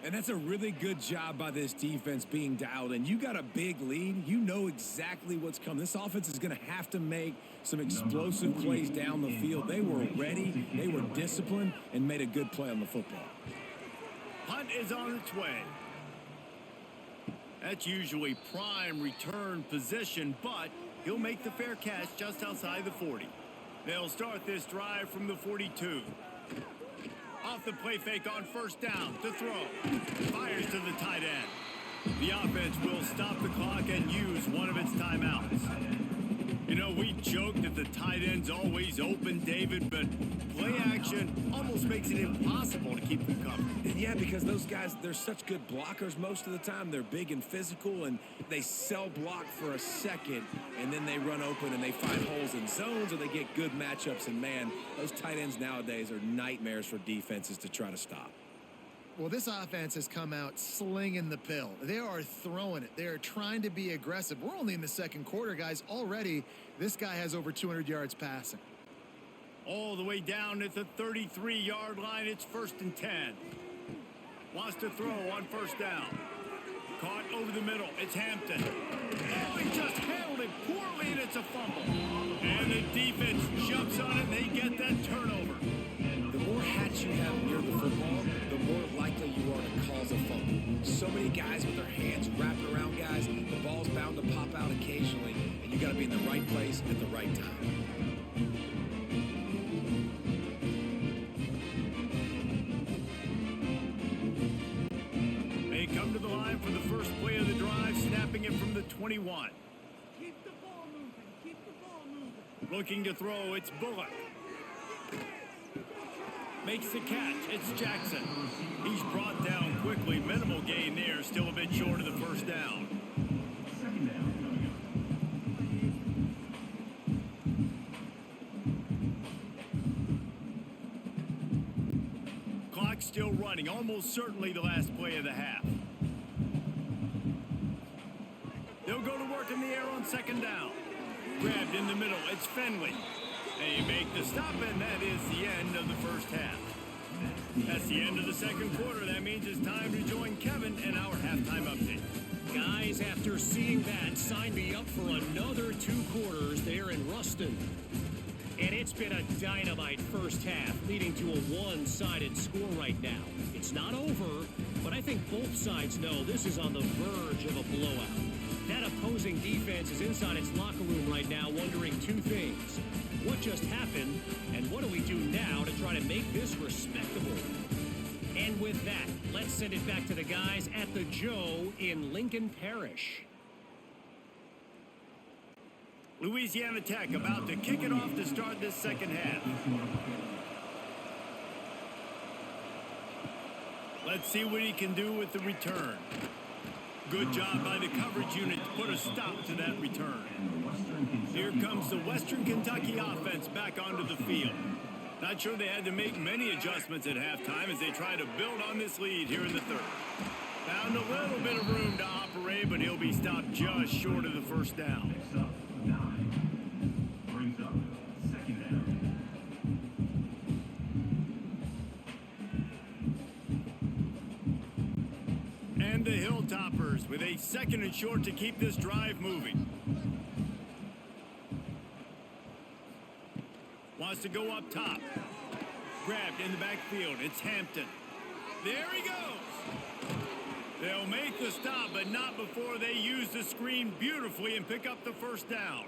And that's a really good job by this defense being dialed in. You got a big lead. You know exactly what's coming. This offense is going to have to make some explosive plays down the field. They were ready. They were disciplined and made a good play on the football. Punt is on its way. That's usually prime return position, but he'll make the fair catch just outside the 40. They'll start this drive from the 42. Off the play fake on 1st down to throw. Fires to the tight end. The offense will stop the clock and use one of its timeouts. You know, we joke that the tight end's always open, David, but play action almost makes it impossible to keep them covered. And yeah, because those guys, they're such good blockers most of the time. They're big and physical, and they cell block for a second, and then they run open and they find holes in zones, or they get good matchups. And, man, those tight ends nowadays are nightmares for defenses to try to stop. Well, this offense has come out slinging the pill. They are throwing it. They are trying to be aggressive. We're only in the 2nd quarter, guys. Already, this guy has over 200 yards passing. All the way down at the 33-yard line. It's 1st and 10. Wants to throw on 1st down. Caught over the middle. It's Hampton. Oh, he just handled it poorly, and it's a fumble. And the defense jumps on it, and they get that turnover. The more hats you have near the football, the more likely you are to cause a fumble. So many guys with their hands wrapped around guys, the ball's bound to pop out occasionally, and you got to be in the right place at the right time. They come to the line for the first play of the drive, snapping it from the 21. Keep the ball moving. Keep the ball moving. Looking to throw, it's Bullock. Makes the catch. It's Jackson. He's brought down quickly. Minimal gain there. Still a bit short of the 1st down. 2nd down coming up. Clock still running. Almost certainly the last play of the half. second down. Grabbed in the middle. It's Finley. They make the stop, and that is the end of the first half. That's the end of the second quarter. That means it's time to join Kevin and our halftime update. Guys, after seeing that, sign me up for another 2 quarters there in Ruston. And it's been a dynamite first half, leading to a one-sided score right now. It's not over, but I think both sides know this is on the verge of a blowout. That opposing defense is inside its locker room right now wondering 2 things. What just happened, and what do we do now to try to make this respectable? And with that, let's send it back to the guys at the Joe in Lincoln Parish. Louisiana Tech about to kick it off to start this second half. Let's see what he can do with the return. Good job by the coverage unit to put a stop to that return. Here comes the Western Kentucky offense back onto the field. Not sure they had to make many adjustments at halftime as they try to build on this lead here in the third. Found a little bit of room to operate, but he'll be stopped just short of the first down. Brings up second down. And the Hilltoppers with a second and short to keep this drive moving. Wants to go up top. Grabbed in the backfield. It's Hampton. There he goes. They'll make the stop, but not before they use the screen beautifully and pick up the first down.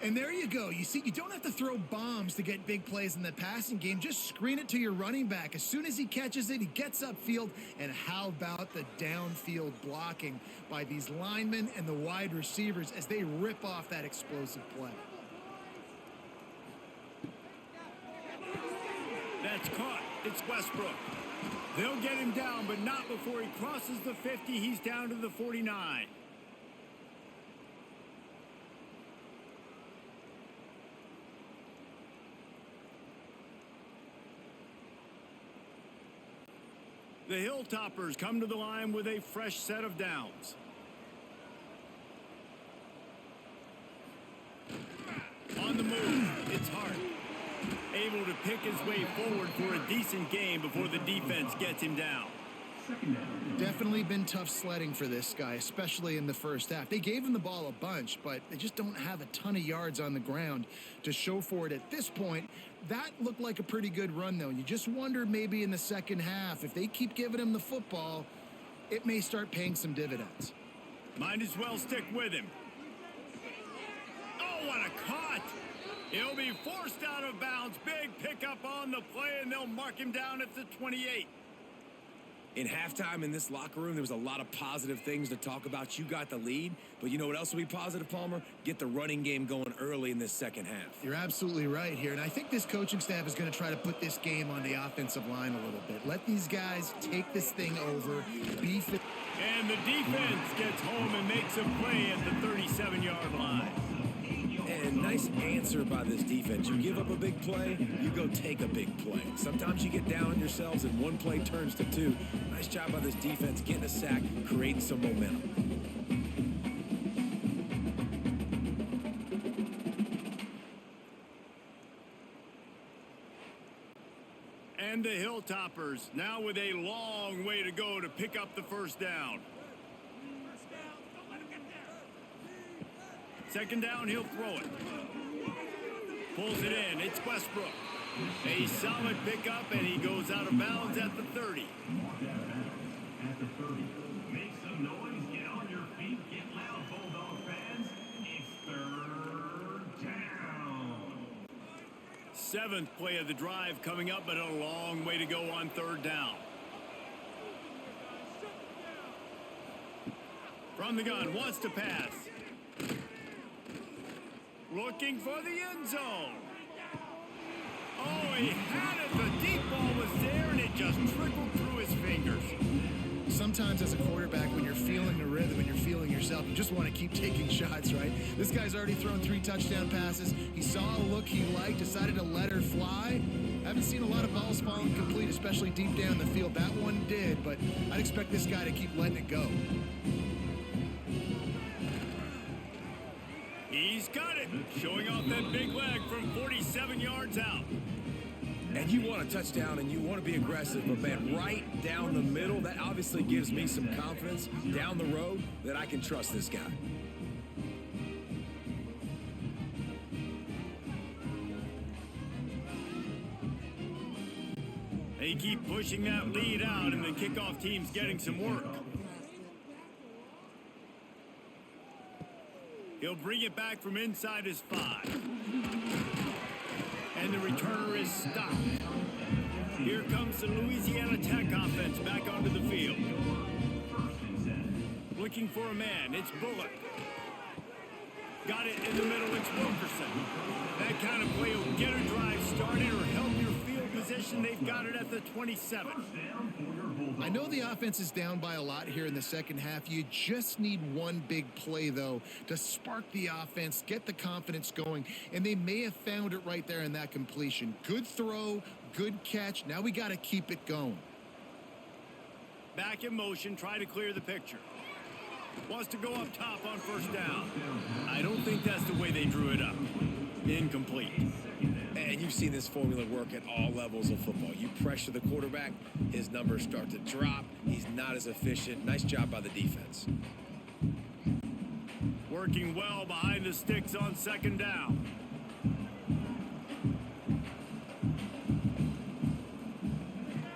And there you go. You see, you don't have to throw bombs to get big plays in the passing game. Just screen it to your running back. As soon as he catches it, he gets upfield. And how about the downfield blocking by these linemen and the wide receivers as they rip off that explosive play? That's caught. It's Westbrook. They'll get him down, but not before he crosses the 50. He's down to the 49. The Hilltoppers come to the line with a fresh set of downs. On the move, it's Hart. Able to pick his way forward for a decent game before the defense gets him down. Definitely been tough sledding for this guy, especially in the first half. They gave him the ball a bunch, but they just don't have a ton of yards on the ground to show for it at this point. That looked like a pretty good run, though. You just wonder maybe in the second half, if they keep giving him the football, it may start paying some dividends. Might as well stick with him. Oh, what a caught! He'll be forced out of bounds. Big pickup on the play, and they'll mark him down at the 28. In halftime in this locker room, there was a lot of positive things to talk about. You got the lead, but you know what else will be positive, Palmer? Get the running game going early in this second half. You're absolutely right here, and I think this coaching staff is going to try to put this game on the offensive line a little bit. Let these guys take this thing over, be fit. And the defense gets home and makes a play at the 37-yard line. And nice answer by this defense. You give up a big play, you go take a big play. Sometimes you get down on yourselves and one play turns to 2. Nice job by this defense getting a sack, creating some momentum. And the Hilltoppers now with a long way to go to pick up the first down. Second down, he'll throw it. Pulls it in. It's Westbrook. A solid pickup, and he goes out of bounds at the 30. At the 30. Make some noise. Get on your feet. Get loud, Bulldog fans. It's third down. 7th play of the drive coming up, but a long way to go on third down. From the gun, wants to pass. Looking for the end zone. Oh, he had it. The deep ball was there, and it just trickled through his fingers. Sometimes as a quarterback, when you're feeling the rhythm and you're feeling yourself, you just want to keep taking shots, right? This guy's already thrown 3 touchdown passes. He saw a look he liked, decided to let her fly. Haven't seen a lot of balls falling complete, especially deep down the field. That one did, but I'd expect this guy to keep letting it go. He's got it. Showing off that big leg from 47 yards out. And you want a touchdown and you want to be aggressive, but man, right down the middle, that obviously gives me some confidence down the road that I can trust this guy. They keep pushing that lead out, and the kickoff team's getting some work. He'll bring it back from inside his 5. And the returner is stopped. Here comes the Louisiana Tech offense back onto the field. Looking for a man, it's Bullock. Got it in the middle, it's Wilkerson. That kind of play will get a drive started or help your field position. They've got it at the 27. I know the offense is down by a lot here in the second half. You just need one big play, though, to spark the offense, get the confidence going, and they may have found it right there in that completion. Good throw, good catch. Now we got to keep it going. Back in motion, try to clear the picture. Wants to go up top on first down. I don't think that's the way they drew it up. Incomplete. And you've seen this formula work at all levels of football. You pressure the quarterback, his numbers start to drop. He's not as efficient. Nice job by the defense. Working well behind the sticks on second down.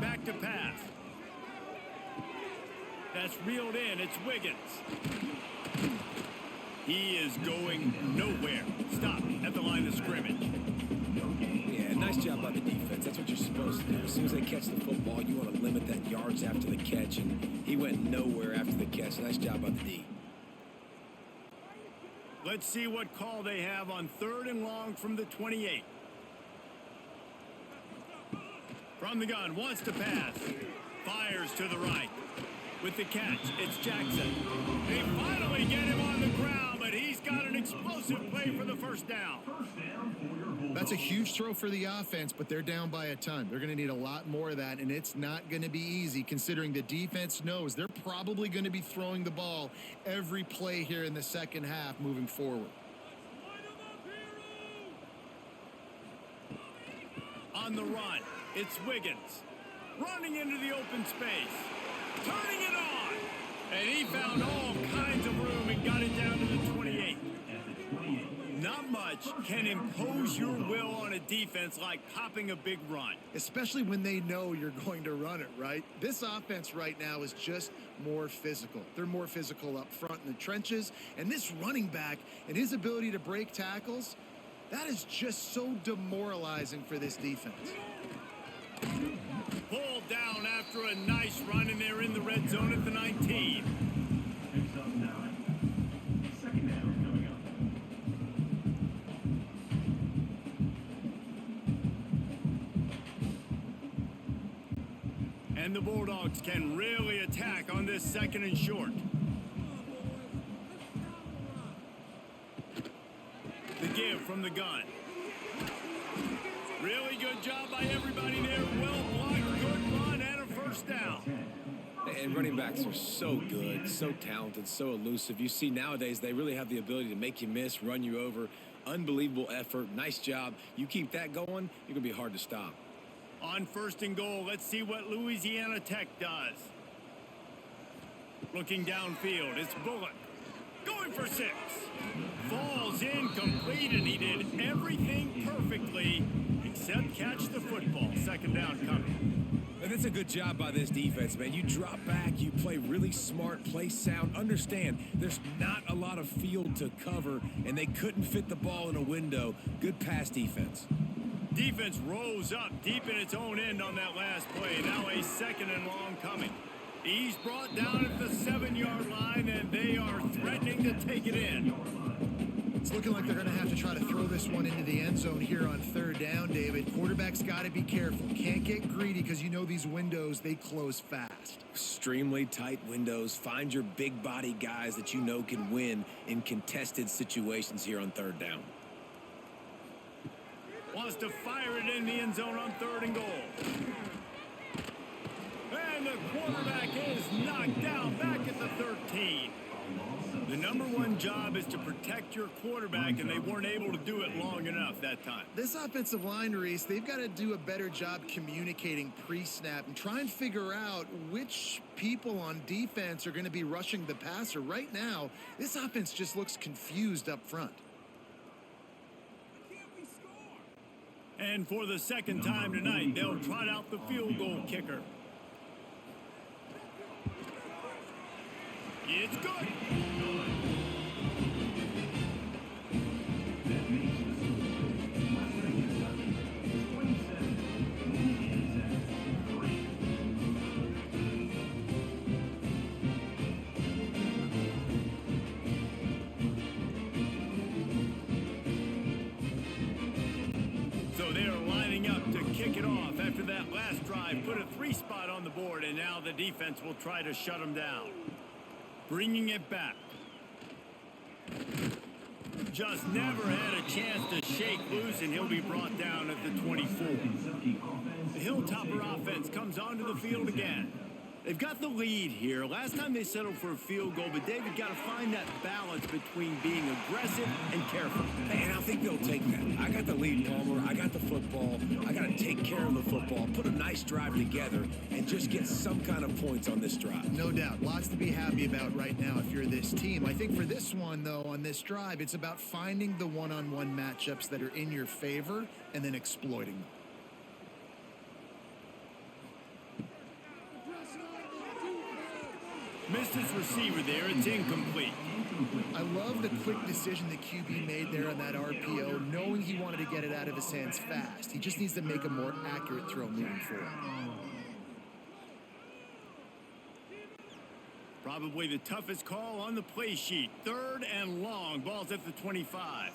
Back to pass. That's reeled in. It's Wiggins. He is going nowhere. Stop at the line of scrimmage. Yeah, nice job by the defense. That's what you're supposed to do. As soon as they catch the football, you want to limit that yards after the catch, and he went nowhere after the catch. Nice job by the D. Let's see what call they have on 3rd and long from the 28. From the gun, wants to pass. Fires to the right. With the catch, it's Jackson. They finally get him on the ground, but he's got an explosive play for the first down. That's a huge throw for the offense, but they're down by a ton. They're going to need a lot more of that, and it's not going to be easy considering the defense knows they're probably going to be throwing the ball every play here in the second half moving forward. On the run, it's Wiggins. Running into the open space. Turning it on. And he found all kinds of room and got it down to the 28. Not much can impose your will on a defense like popping a big run. Especially when they know you're going to run it, right? This offense right now is just more physical. They're more physical up front in the trenches. And this running back and his ability to break tackles, that is just so demoralizing for this defense. Pulled down after a nice run, and they're in the red zone at the 19. Second down coming up. And the Bulldogs can really attack on this 2nd and short. The give from the gun. Really good job by everybody there. Well blocked, good run, and a first down. And running backs are so good, so talented, so elusive. You see nowadays they really have the ability to make you miss, run you over. Unbelievable effort. Nice job. You keep that going, you're going to be hard to stop. On 1st and goal, let's see what Louisiana Tech does. Looking downfield, it's Bullock. Going for 6. Falls incomplete, and he did everything perfectly except catch the football. 2nd down coming. And it's a good job by this defense, man. You drop back, you play really smart, play sound. Understand, there's not a lot of field to cover, and they couldn't fit the ball in a window. Good pass defense. Defense rose up deep in its own end on that last play. Now a 2nd and long coming. He's brought down at the 7-yard line, and they are threatening to take it in. It's looking like they're going to have to try to throw this one into the end zone here on 3rd down, David. Quarterback's got to be careful. Can't get greedy because you know these windows, they close fast. Extremely tight windows. Find your big body guys that you know can win in contested situations here on 3rd down. Wants to fire it in the end zone on 3rd and goal. And the quarterback is knocked down back at the 13. The number one job is to protect your quarterback, and they weren't able to do it long enough that time. This offensive line, Reese, they've got to do a better job communicating pre-snap and try and figure out which people on defense are going to be rushing the passer. Right now, this offense just looks confused up front. And for the second time tonight, they'll trot out the field goal kicker. It's good. That makes the score Western Kentucky 27, Louisiana Tech 3. So they're lining up to kick it off after that last drive. Put a 3 spot on the board, and now the defense will try to shut them down. Bringing it back. Just never had a chance to shake loose, and he'll be brought down at the 24. The Hilltopper offense comes onto the field again. They've got the lead here. Last time they settled for a field goal, but David got to find that balance between being aggressive and careful. And I think they'll take that. I got the lead, Palmer. I got the football. I got to take care of the football, put a nice drive together, and just get some kind of points on this drive. No doubt. Lots to be happy about right now if you're this team. I think for this one, though, on this drive, it's about finding the one-on-one matchups that are in your favor and then exploiting them. Missed his receiver there. It's incomplete. I love the quick decision the QB made there on that RPO, knowing he wanted to get it out of his hands fast. He just needs to make a more accurate throw moving forward. Probably the toughest call on the play sheet. 3rd and long. Ball's at the 25.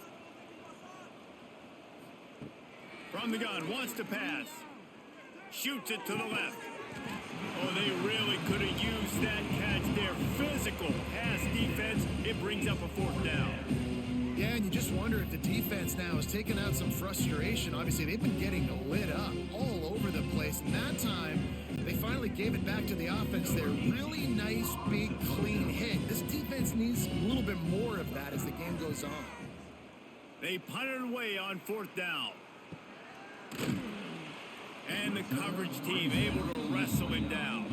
From the gun. Wants to pass. Shoots it to the left. Oh, they really could have used that catch there. Physical pass defense. It brings up a 4th down. Yeah, and you just wonder if the defense now has taken out some frustration. Obviously, they've been getting lit up all over the place. And that time, they finally gave it back to the offense there. Really nice, big, clean hit. This defense needs a little bit more of that as the game goes on. They punted away on 4th down. And the coverage team able to wrestle him down.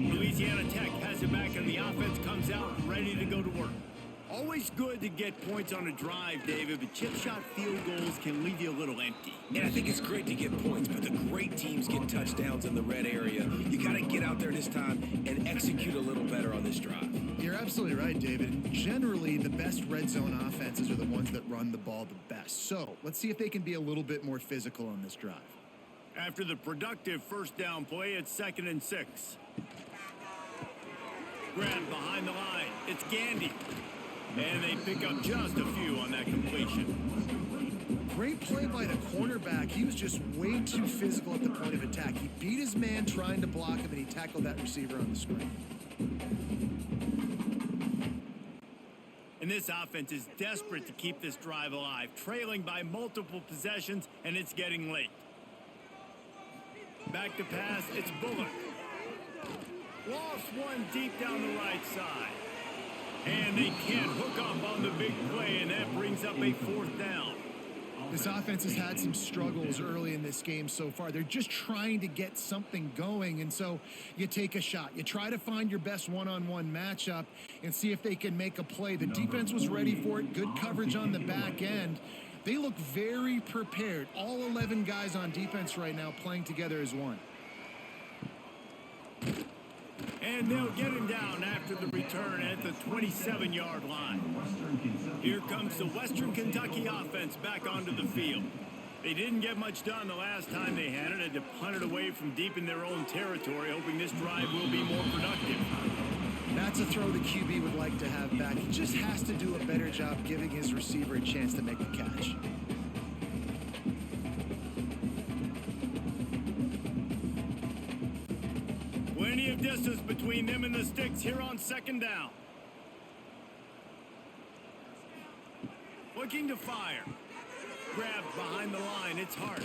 Louisiana Tech has it back, and the offense comes out ready to go to work. Always good to get points on a drive, David, but chip shot field goals can leave you a little empty. And I think it's great to get points, but the great teams get touchdowns in the red area. You got to get out there this time and execute a little better on this drive. You're absolutely right, David. And generally, the best red zone offenses are the ones that run the ball the best. So let's see if they can be a little bit more physical on this drive. After the productive 1st down play, it's 2nd and 6. Grab behind the line. It's Gandy. And they pick up just a few on that completion. Great play by the cornerback. He was just way too physical at the point of attack. He beat his man trying to block him, and he tackled that receiver on the screen. And this offense is desperate to keep this drive alive, trailing by multiple possessions, and it's getting late. Back to pass, it's Bullock. Lofts one deep down the right side. And they can't hook up on the big play, and that brings up a 4th down. This offense has had some struggles early in this game so far. They're just trying to get something going, and so you take a shot. You try to find your best one-on-one matchup and see if they can make a play. The defense was ready for it. Good coverage on the back end. They look very prepared. All 11 guys on defense right now playing together as one. And they'll get him down after the return at the 27-yard line. Here comes the Western Kentucky offense back onto the field. They didn't get much done the last time they had it. Had to punt it away from deep in their own territory, hoping this drive will be more productive. That's a throw the QB would like to have back. He just has to do a better job giving his receiver a chance to make the catch. Plenty of distance between them and the sticks here on 2nd down. Looking to fire. Grabbed behind the line. It's Hart.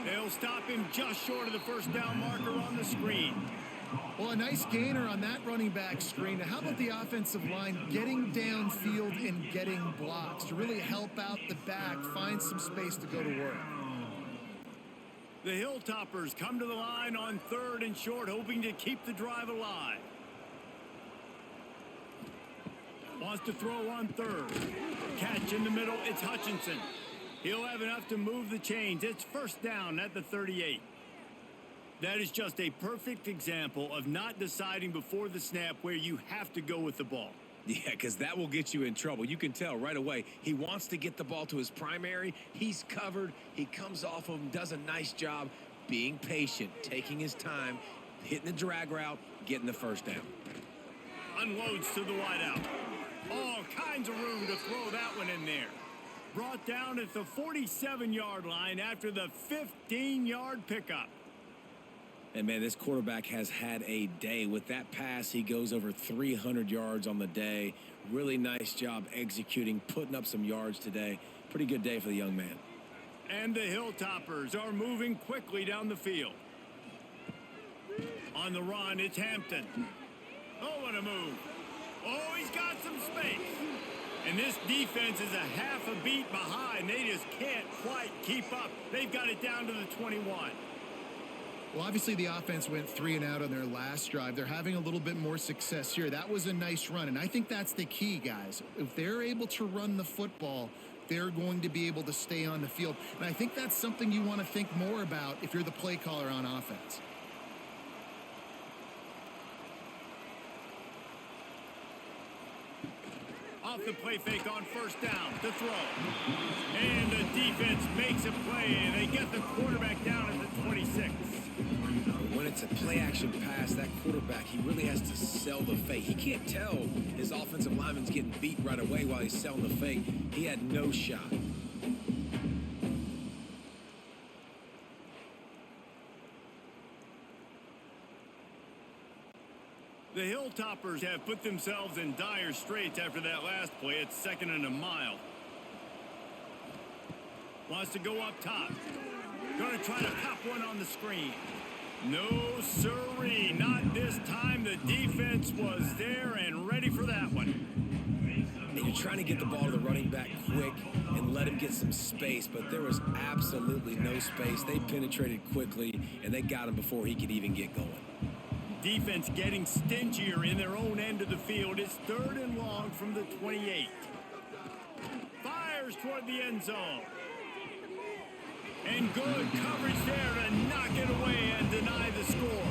They'll stop him just short of the 1st down marker on the screen. Well, a nice gainer on that running back screen. Now, how about the offensive line getting downfield and getting blocks to really help out the back, find some space to go to work? The Hilltoppers come to the line on 3rd and short, hoping to keep the drive alive. Wants to throw on 3rd. Catch in the middle, it's Hutchinson. He'll have enough to move the chains. It's 1st down at the 38. That is just a perfect example of not deciding before the snap where you have to go with the ball. Yeah, because that will get you in trouble. You can tell right away he wants to get the ball to his primary. He's covered. He comes off of him, does a nice job being patient, taking his time, hitting the drag route, getting the 1st down. Unloads to the wideout. All kinds of room to throw that one in there. Brought down at the 47-yard line after the 15-yard pickup. And, man, this quarterback has had a day. With that pass, he goes over 300 yards on the day. Really nice job executing, putting up some yards today. Pretty good day for the young man. And the Hilltoppers are moving quickly down the field. On the run, it's Hampton. Oh, what a move. Oh, he's got some space. And this defense is a half a beat behind. They just can't quite keep up. They've got it down to the 21. Well, obviously the offense went 3 and out on their last drive. They're having a little bit more success here. That was a nice run, and I think that's the key, guys. If they're able to run the football, they're going to be able to stay on the field. And I think that's something you want to think more about if you're the play caller on offense. Off the play fake on 1st down to throw. And the defense makes a play, and they get the quarterback down at the 26. When it's a play-action pass, that quarterback, he really has to sell the fake. He can't tell his offensive lineman's getting beat right away while he's selling the fake. He had no shot. The Hilltoppers have put themselves in dire straits after that last play. It's 2nd and a mile. Wants to go up top. Going to try to pop one on the screen. No, sirree. Not this time. The defense was there and ready for that one. And you're trying to get the ball to the running back quick and let him get some space, but there was absolutely no space. They penetrated quickly, and they got him before he could even get going. Defense getting stingier in their own end of the field. It's 3rd and long from the 28. Fires toward the end zone. And good coverage there to knock it away and deny the score.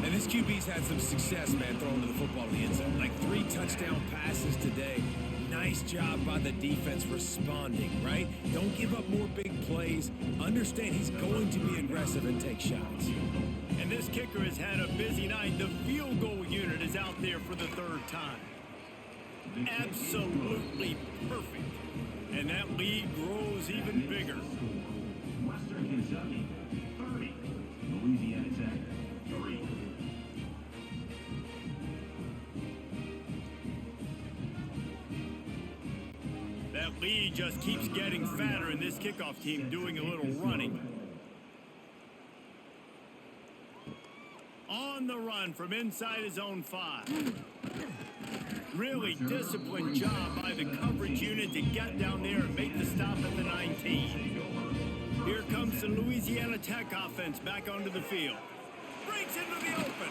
And this QB's had some success, man, throwing to the football in the end zone. Like 3 touchdown passes today. Nice job by the defense responding, right? Don't give up more big plays. Understand he's going to be aggressive and take shots. And this kicker has had a busy night. The field goal unit is out there for the 3rd time. Absolutely perfect. And that lead grows even bigger. Western Kentucky, 30. Louisiana Tech, 3. That lead just keeps getting fatter, and this kickoff team doing a little running. On the run from inside his own 5. Really disciplined job by the coverage unit to get down there and make the stop at the 19. Here comes the Louisiana Tech offense back onto the field. Breaks into the open.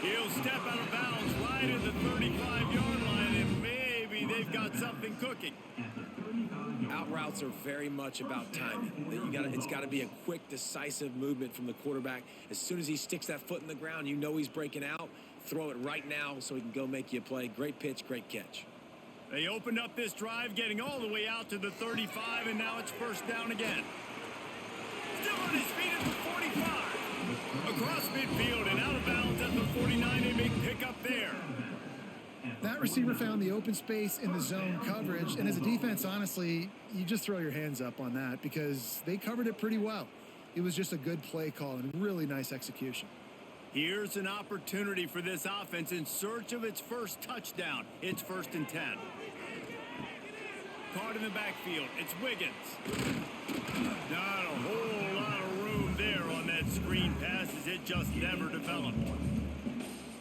He'll step out of bounds right at the 35-yard line, and maybe they've got something cooking. Out routes are very much about timing. It's got to be a quick, decisive movement from the quarterback. As soon as he sticks that foot in the ground, you know he's breaking out. Throw it right now so he can go make you a play. Great pitch, great catch. They opened up this drive, getting all the way out to the 35, and now it's 1st down again. Still on his feet at the 45. Across midfield and out of bounds at the 49. A big pickup there. That receiver found the open space in the zone coverage, and as a defense, honestly, you just throw your hands up on that because they covered it pretty well. It was just a good play call and really nice execution. Here's an opportunity for this offense in search of its first touchdown. It's 1st and 10. Caught in the backfield. It's Wiggins. Not a whole lot of room there on that screen passes, it just never developed.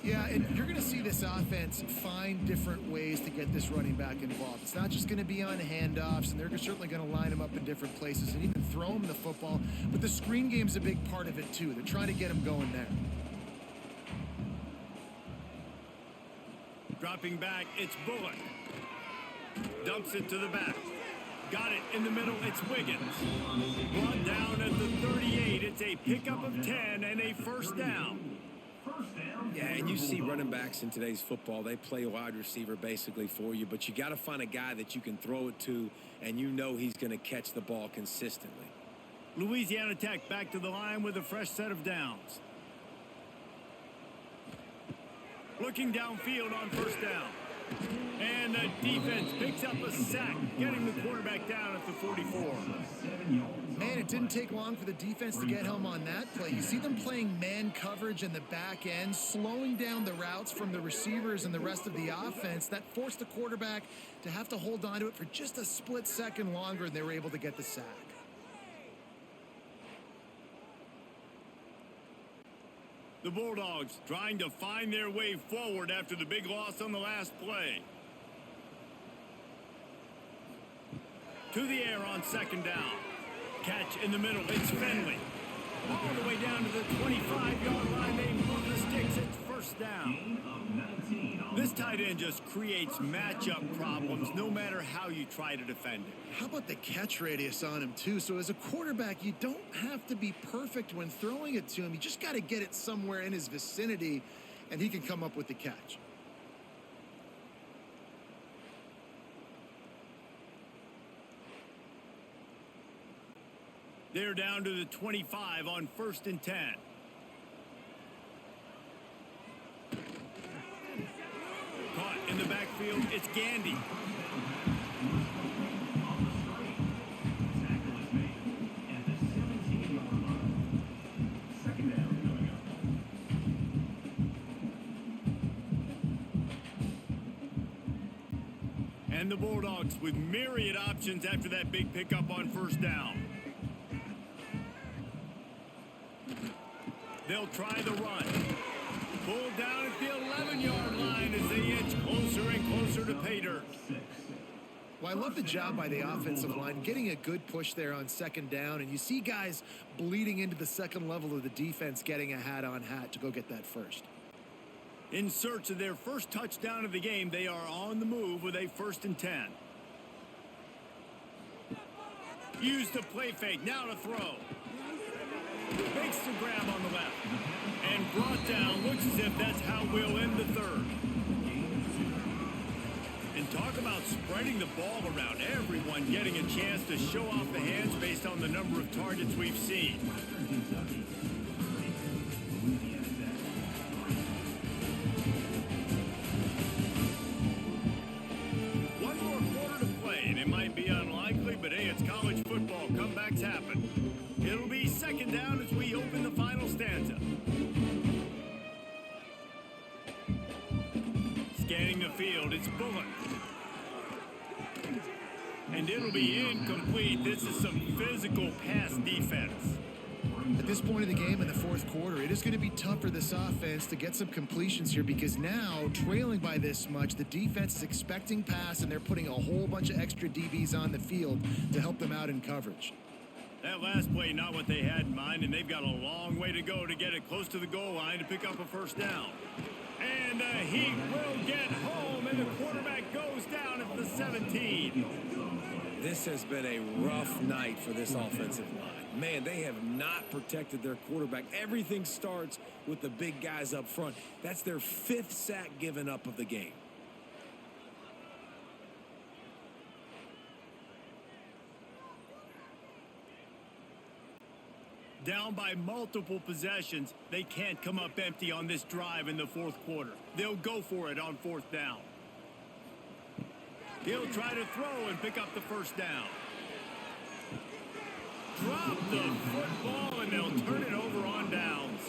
Yeah, and you're going to see this offense find different ways to get this running back involved. It's not just going to be on handoffs, and they're certainly going to line him up in different places and even throw him the football. But the screen game's a big part of it, too. They're trying to get him going there. Dropping back, it's Bullock. Dumps it to the back. Got it in the middle, it's Wiggins. Brought down at the 38, it's a pickup of 10 and a first down. Yeah, and you see running backs in today's football, they play wide receiver basically for you, but you got to find a guy that you can throw it to, and you know he's going to catch the ball consistently. Louisiana Tech back to the line with a fresh set of downs. Looking downfield on first down. And the defense picks up a sack, getting the quarterback down at the 44. Man, it didn't take long for the defense to get home on that play. You see them playing man coverage in the back end, slowing down the routes from the receivers and the rest of the offense. That forced the quarterback to have to hold on to it for just a split second longer, and they were able to get the sack. The Bulldogs trying to find their way forward after the big loss on the last play. To the air on second down. Catch in the middle, it's Finley. All the way down to the 25-yard line, they move the sticks, it's first down. This tight end just creates matchup problems no matter how you try to defend it. How about the catch radius on him, too? So as a quarterback, you don't have to be perfect when throwing it to him. You just got to get it somewhere in his vicinity, and he can come up with the catch. They're down to the 25 on 1st and 10. Caught in the backfield, it's Gandy. And the Bulldogs with myriad options after that big pickup on first down. They'll try the run. Pulled down at the 11-yard line as they inch closer and closer to pay dirt. Well, I love the job by the offensive line, getting a good push there on second down, and you see guys bleeding into the second level of the defense getting a hat-on-hat to go get that first. In search of their first touchdown of the game, they are on the move with a 1st and 10. Used the play fake, now to throw. Makes the grab on the left. And brought down, looks as if that's how we'll end the third. And talk about spreading the ball around, everyone getting a chance to show off the hands based on the number of targets we've seen. One more quarter to play, and it might be unlikely, but hey, it's college football. Comebacks happen. It'll be second down as we open the final stanza. Scanning the field, it's Bullock. And it'll be incomplete. This is some physical pass defense. At this point of the game in the fourth quarter, it is going to be tough for this offense to get some completions here because now, trailing by this much, the defense is expecting pass, and they're putting a whole bunch of extra DBs on the field to help them out in coverage. That last play, not what they had in mind, and they've got a long way to go to get it close to the goal line to pick up a first down. And he will get home, and the quarterback goes down at the 17. This has been a rough night for this offensive line. Man, they have not protected their quarterback. Everything starts with the big guys up front. That's their 5th sack given up of the game. Down by multiple possessions, they can't come up empty on this drive in the fourth quarter. They'll go for it on 4th down. He'll try to throw and pick up the first down. Drop the football, and they'll turn it over on downs.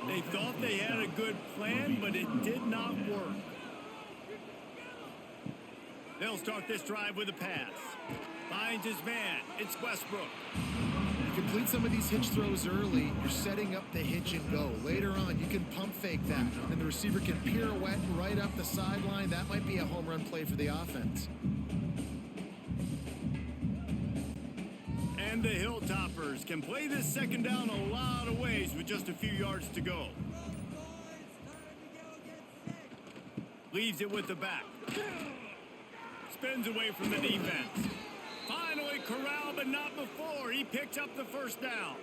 They thought they had a good plan, but it did not work. They'll start this drive with a pass. Finds his man. It's Westbrook. You complete some of these hitch throws early, you're setting up the hitch and go. Later on, you can pump fake that, and the receiver can pirouette right up the sideline. That might be a home run play for the offense. And the Hilltoppers can play this second down a lot of ways with just a few yards to go. Leaves it with the back. Spins away from the defense. Finally corralled, but not before. He picks up the first down.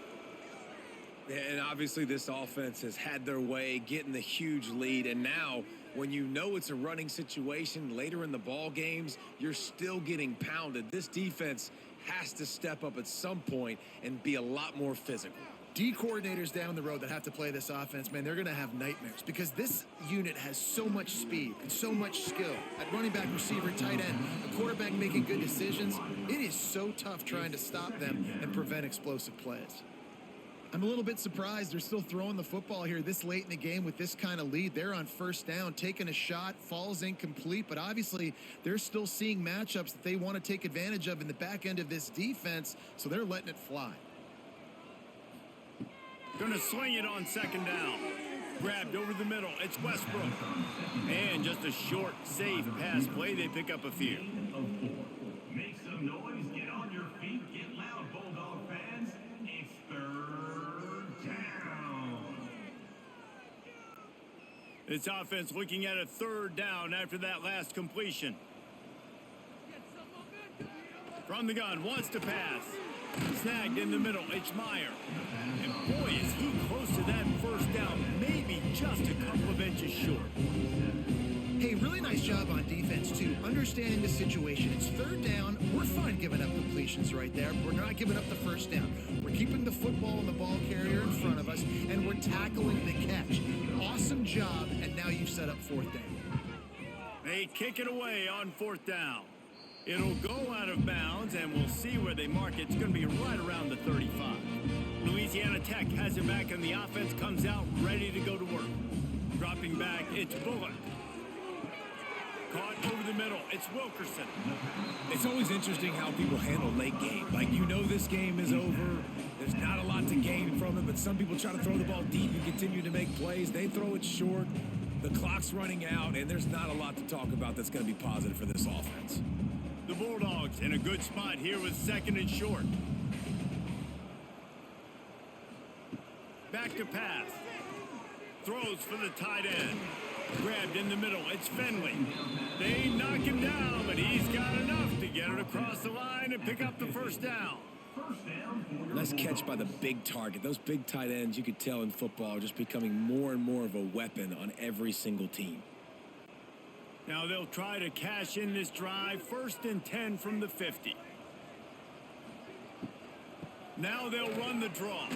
And obviously this offense has had their way, getting the huge lead. And now, when you know it's a running situation later in the ball games, you're still getting pounded. This defense has to step up at some point and be a lot more physical. D coordinators down the road that have to play this offense, man, they're going to have nightmares because this unit has so much speed and so much skill. At running back, receiver, tight end, a quarterback making good decisions, it is so tough trying to stop them and prevent explosive plays. I'm a little bit surprised they're still throwing the football here this late in the game with this kind of lead. They're on first down, taking a shot, falls incomplete, but obviously they're still seeing matchups that they want to take advantage of in the back end of this defense, so they're letting it fly. Going to swing it on second down. Grabbed over the middle. It's Westbrook. And just a short, safe pass play. They pick up a few. Make some noise. Get on your feet. Get loud, Bulldog fans. It's third down. This offense looking at a third down after that last completion. From the gun, wants to pass. Snagged in the middle. It's Meyer. And boy, is he close to that first down. Maybe just a couple of inches short. Hey, really nice job on defense, too. Understanding the situation. It's third down. We're fine giving up completions right there. We're not giving up the first down. We're keeping the football and the ball carrier in front of us, and we're tackling the catch. Awesome job, and now you've set up fourth down. They kick it away on fourth down. It'll go out of bounds, and we'll see where they mark it. It's going to be right around the 35. Louisiana Tech has it back, and the offense comes out ready to go to work. Dropping back, it's Bullock. Caught over the middle, it's Wilkerson. It's always interesting how people handle late game. Like, you know this game is over. There's not a lot to gain from it, but some people try to throw the ball deep and continue to make plays. They throw it short. The clock's running out, and there's not a lot to talk about that's going to be positive for this offense. The Bulldogs in a good spot here with second and short. Back to pass. Throws for the tight end. Grabbed in the middle. It's Finley. They knock him down, but he's got enough to get it across the line and pick up the first down. Nice catch by the big target. Those big tight ends, you could tell in football, are just becoming more and more of a weapon on every single team. Now they'll try to cash in this drive. First and 10 from the 50. Now they'll run the draw.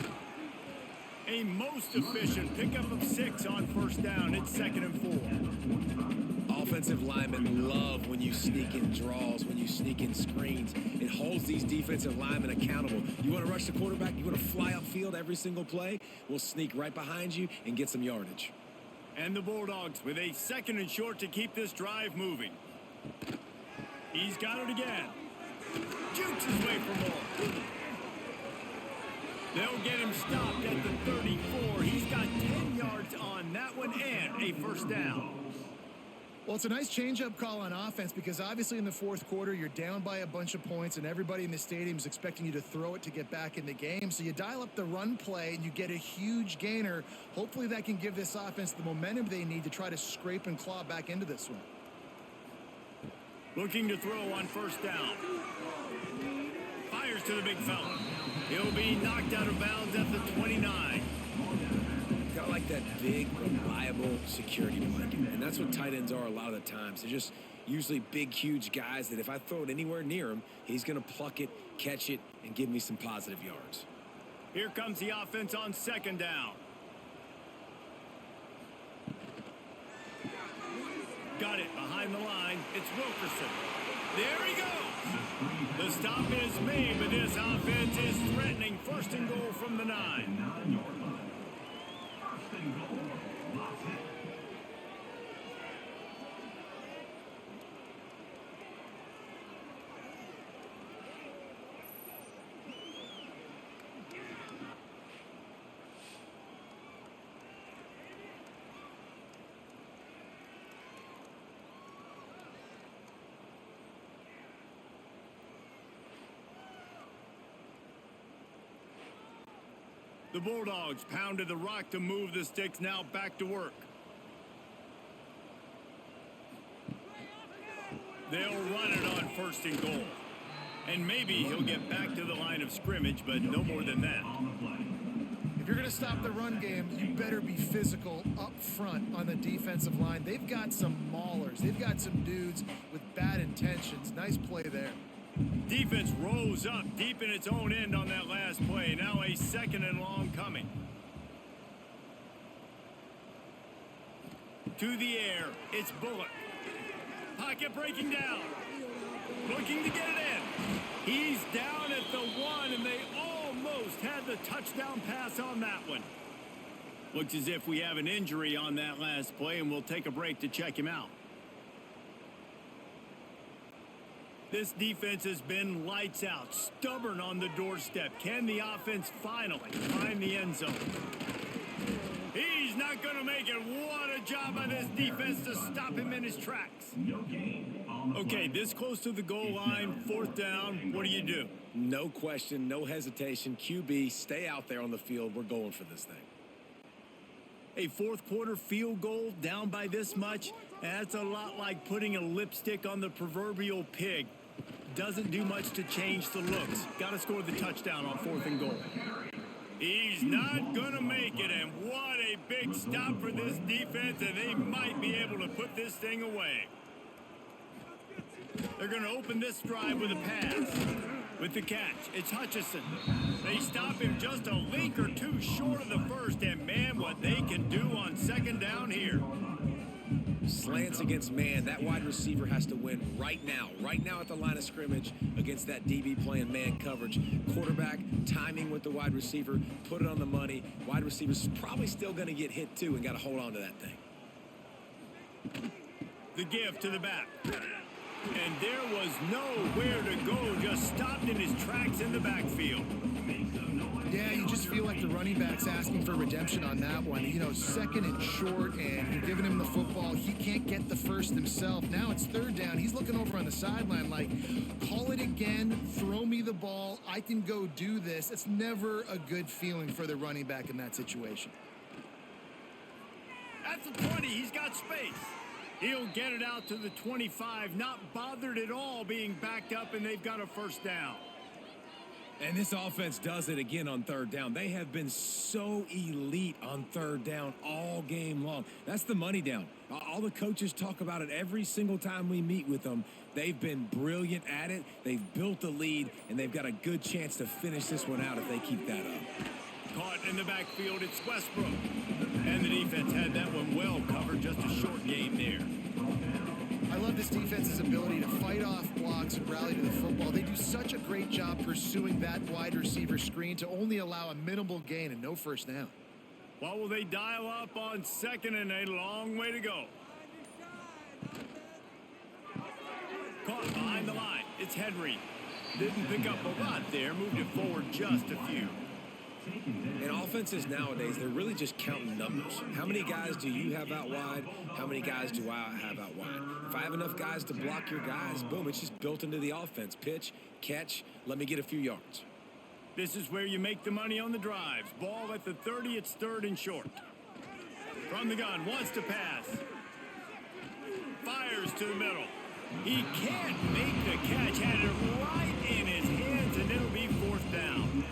A most efficient pickup of 6 on first down. It's second and 4. Offensive linemen love when you sneak in draws, when you sneak in screens. It holds these defensive linemen accountable. You want to rush the quarterback, you want to fly upfield every single play, we'll sneak right behind you and get some yardage. And the Bulldogs with a second and short to keep this drive moving. He's got it again. Jukes his way for more. They'll get him stopped at the 34. He's got 10 yards on that one and a first down. Well, it's a nice change-up call on offense because obviously in the fourth quarter, you're down by a bunch of points and everybody in the stadium is expecting you to throw it to get back in the game. So you dial up the run play and you get a huge gainer. Hopefully that can give this offense the momentum they need to try to scrape and claw back into this one. Looking to throw on first down. Fires to the big fella. He'll be knocked out of bounds at the 29. Got like that big, reliable security behind him. And that's what tight ends are a lot of the times. They're just usually big, huge guys that if I throw it anywhere near him, he's going to pluck it, catch it, and give me some positive yards. Here comes the offense on second down. Got it behind the line. It's Wilkerson. There he goes. The stop is made, but this offense is threatening. First and goal from the 9. The Bulldogs pounded the rock to move the sticks, now back to work. They'll run it on 1st and goal. And maybe he'll get back to the line of scrimmage, but no more than that. If you're going to stop the run game, you better be physical up front on the defensive line. They've got some maulers. They've got some dudes with bad intentions. Nice play there. Defense rose up deep in its own end on that last play. Now a 2nd and long coming. To the air, it's Bullock. Pocket breaking down. Looking to get it in. He's down at the 1, and they almost had the touchdown pass on that one. Looks as if we have an injury on that last play, and we'll take a break to check him out. This defense has been lights out, stubborn on the doorstep. Can the offense finally find the end zone? He's not going to make it. What a job by this defense to stop him in his tracks. Okay, this close to the goal line, 4th down. What do? No question, no hesitation. QB, stay out there on the field. We're going for this thing. A 4th quarter field goal down by this much. That's a lot like putting a lipstick on the proverbial pig. Doesn't do much to change the looks. Got to score the touchdown on 4th and goal. He's not going to make it, and what a big stop for this defense, and they might be able to put this thing away. They're going to open this drive with a pass. With the catch, it's Hutchinson. They stop him just a link or two short of the first, and man, what they can do on 2nd down here. Slants against man. That wide receiver has to win right now at the line of scrimmage against that DB playing man coverage. Quarterback, timing with the wide receiver, put it on the money. Wide receiver's probably still going to get hit too and got to hold on to that thing. The give to the back. And there was nowhere to go, just stopped in his tracks in the backfield. Yeah, you just feel like the running back's asking for redemption on that one. You know, 2nd and short, and you're giving him the football. He can't get the first himself. Now it's 3rd down. He's looking over on the sideline like, call it again, throw me the ball, I can go do this. It's never a good feeling for the running back in that situation. At the 20, he's got space. He'll get it out to the 25, not bothered at all being backed up, and they've got a 1st down. And this offense does it again on 3rd down. They have been so elite on 3rd down all game long. That's the money down. All the coaches talk about it every single time we meet with them. They've been brilliant at it. They've built a lead, and they've got a good chance to finish this one out if they keep that up. Caught in the backfield, it's Westbrook. And the defense had that one well covered, just a short game there. I love this defense's ability to fight off blocks and rally to the football. They do such a great job pursuing that wide receiver screen to only allow a minimal gain and no 1st down. What will they dial up on 2nd and a long way to go? Caught behind the line. It's Henry. Didn't pick up a lot there. Moved it forward just a few. In offenses nowadays, they're really just counting numbers. How many guys do you have out wide? How many guys do I have out wide? If I have enough guys to block your guys, boom, it's just built into the offense. Pitch, catch, let me get a few yards. This is where you make the money on the drives. Ball at the 30, it's 3rd and short. From the gun, wants to pass. Fires to the middle. He can't make the catch. Had it right in his hands, and it'll be 4th down.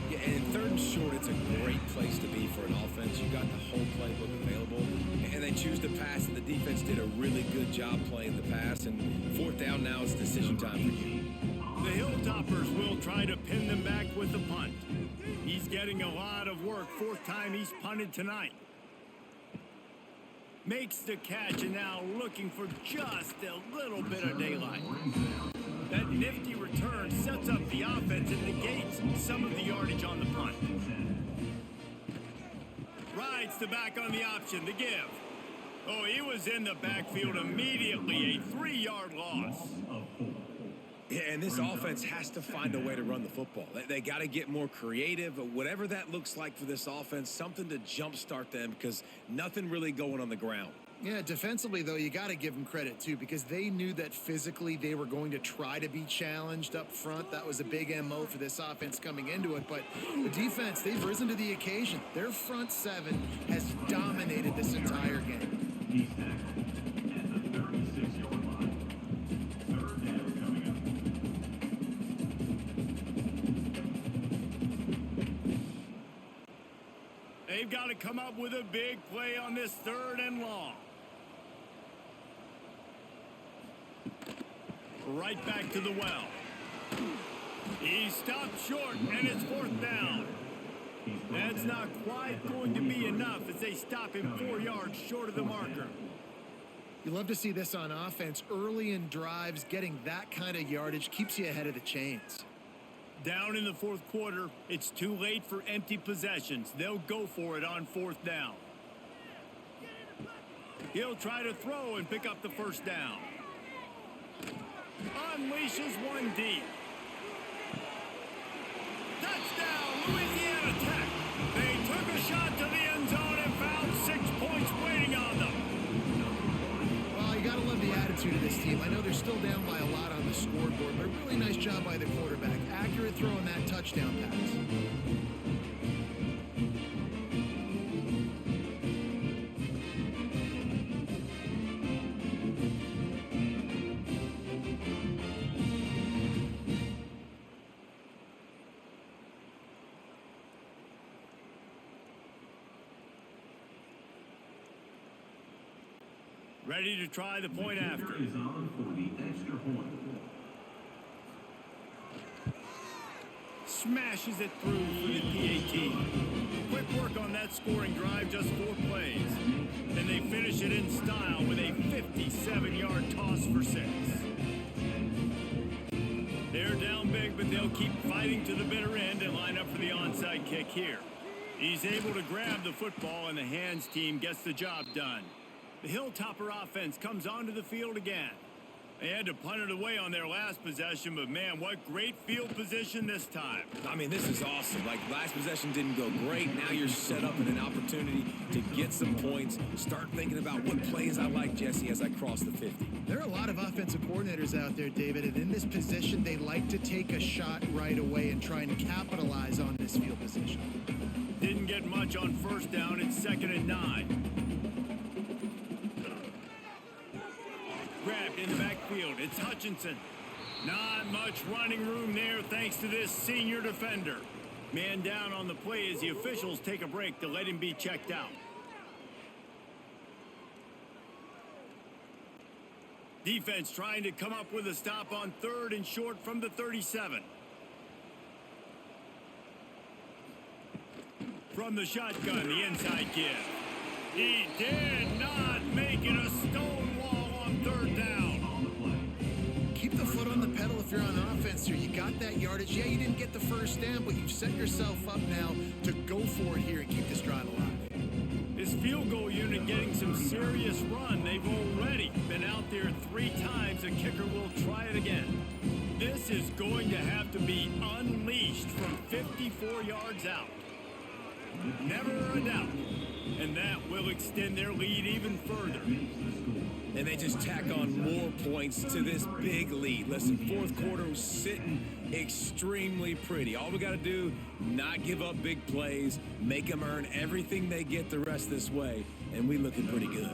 Yeah, and 3rd and short, it's a great place to be for an offense. You got the whole playbook available, and they choose to pass, and the defense did a really good job playing the pass, and 4th down now is decision time for you. The Hilltoppers will try to pin them back with the punt. He's getting a lot of work. 4th time he's punted tonight. Makes the catch, and now looking for just a little bit of daylight. That nifty return sets up the offense and negates some of the yardage on the punt. Rides the back on the option, the give. Oh, he was in the backfield immediately, a 3-yard loss. Yeah, and this offense has to find a way to run the football. They got to get more creative, whatever that looks like for this offense, something to jumpstart them because nothing really going on the ground. Yeah, defensively, though, you got to give them credit, too, because they knew that physically they were going to try to be challenged up front. That was a big MO for this offense coming into it. But the defense, they've risen to the occasion. Their front seven has dominated this entire game. He's tackled at the 36-yard line. Third down coming up. They've got to come up with a big play on this 3rd and long. Right back to the well. He stopped short, and it's 4th down. That's not quite going to be enough as they stop him 4 yards short of the marker. You love to see this on offense. Early in drives, getting that kind of yardage keeps you ahead of the chains. Down in the 4th quarter, it's too late for empty possessions. They'll go for it on 4th down. He'll try to throw and pick up the 1st down. Unleashes one deep. Touchdown, Louisiana Tech. They took a shot to the end zone and found 6 points waiting on them. Well, you got to love the attitude of this team. I know they're still down by a lot on the scoreboard, but a really nice job by the quarterback. Accurate throw on that touchdown pass. Ready to try the point after. Kicker is on for the extra point. Smashes it through for the PAT. Quick work on that scoring drive, just 4 plays. Then they finish it in style with a 57-yard toss for 6. They're down big, but they'll keep fighting to the bitter end and line up for the onside kick here. He's able to grab the football, and the hands team gets the job done. The Hilltopper offense comes onto the field again. They had to punt it away on their last possession, but man, what great field position this time. I mean, this is awesome. Like, last possession didn't go great. Now you're set up in an opportunity to get some points. Start thinking about what plays I like, Jesse, as I cross the 50. There are a lot of offensive coordinators out there, David, and in this position, they like to take a shot right away and try and capitalize on this field position. Didn't get much on 1st down. It's 2nd and 9. Grabbed in the backfield. It's Hutchinson. Not much running room there thanks to this senior defender. Man down on the play as the officials take a break to let him be checked out. Defense trying to come up with a stop on 3rd and short from the 37. From the shotgun, the inside give. He did not make it a stone wall on 3rd down. Keep the foot on the pedal if you're on offense here. You got that yardage. Yeah, you didn't get the 1st down, but you've set yourself up now to go for it here and keep this drive alive. This field goal unit getting some serious run. They've already been out there 3 times. The kicker will try it again. This is going to have to be unleashed from 54 yards out. Never a doubt. And that will extend their lead even further. And they just tack on more points to this big lead. Listen, 4th quarter was sitting extremely pretty. All we got to do, not give up big plays, make them earn everything they get the rest this way, and we looking pretty good.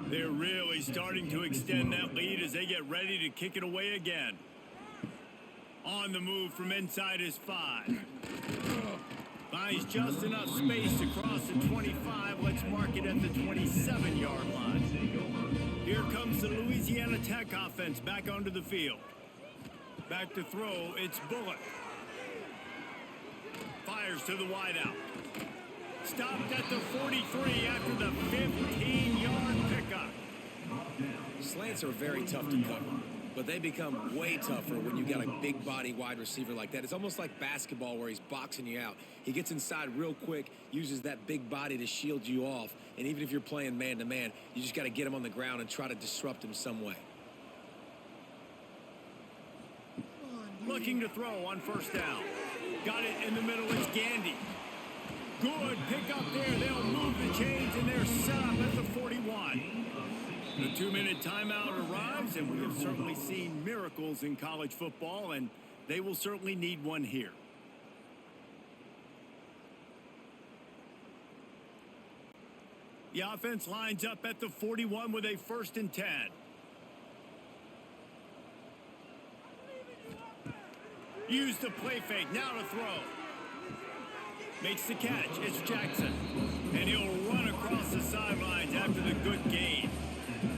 They're really starting to extend that lead as they get ready to kick it away again. On the move from inside his 5. Finds just enough space to cross the 25. Let's mark it at the 27-yard line. Here comes the Louisiana Tech offense back onto the field. Back to throw, it's Bullock. Fires to the wideout. Stopped at the 43 after the 15-yard pickup. Slants are very tough to cover, but they become way tougher when you got a big body wide receiver like that. It's almost like basketball where he's boxing you out. He gets inside real quick, uses that big body to shield you off, and even if you're playing man-to-man, you just got to get him on the ground and try to disrupt him some way. Looking to throw on 1st down. Got it in the middle, it's Gandy. Good pick up there. They'll move the chains, and they're set up at the 41. The 2-minute timeout arrives, and we have certainly seen miracles in college football, and they will certainly need one here. The offense lines up at the 41 with a 1st and 10. Use the play fake. Now to throw. Makes the catch. It's Jackson. And he'll run across the sidelines after the good gain.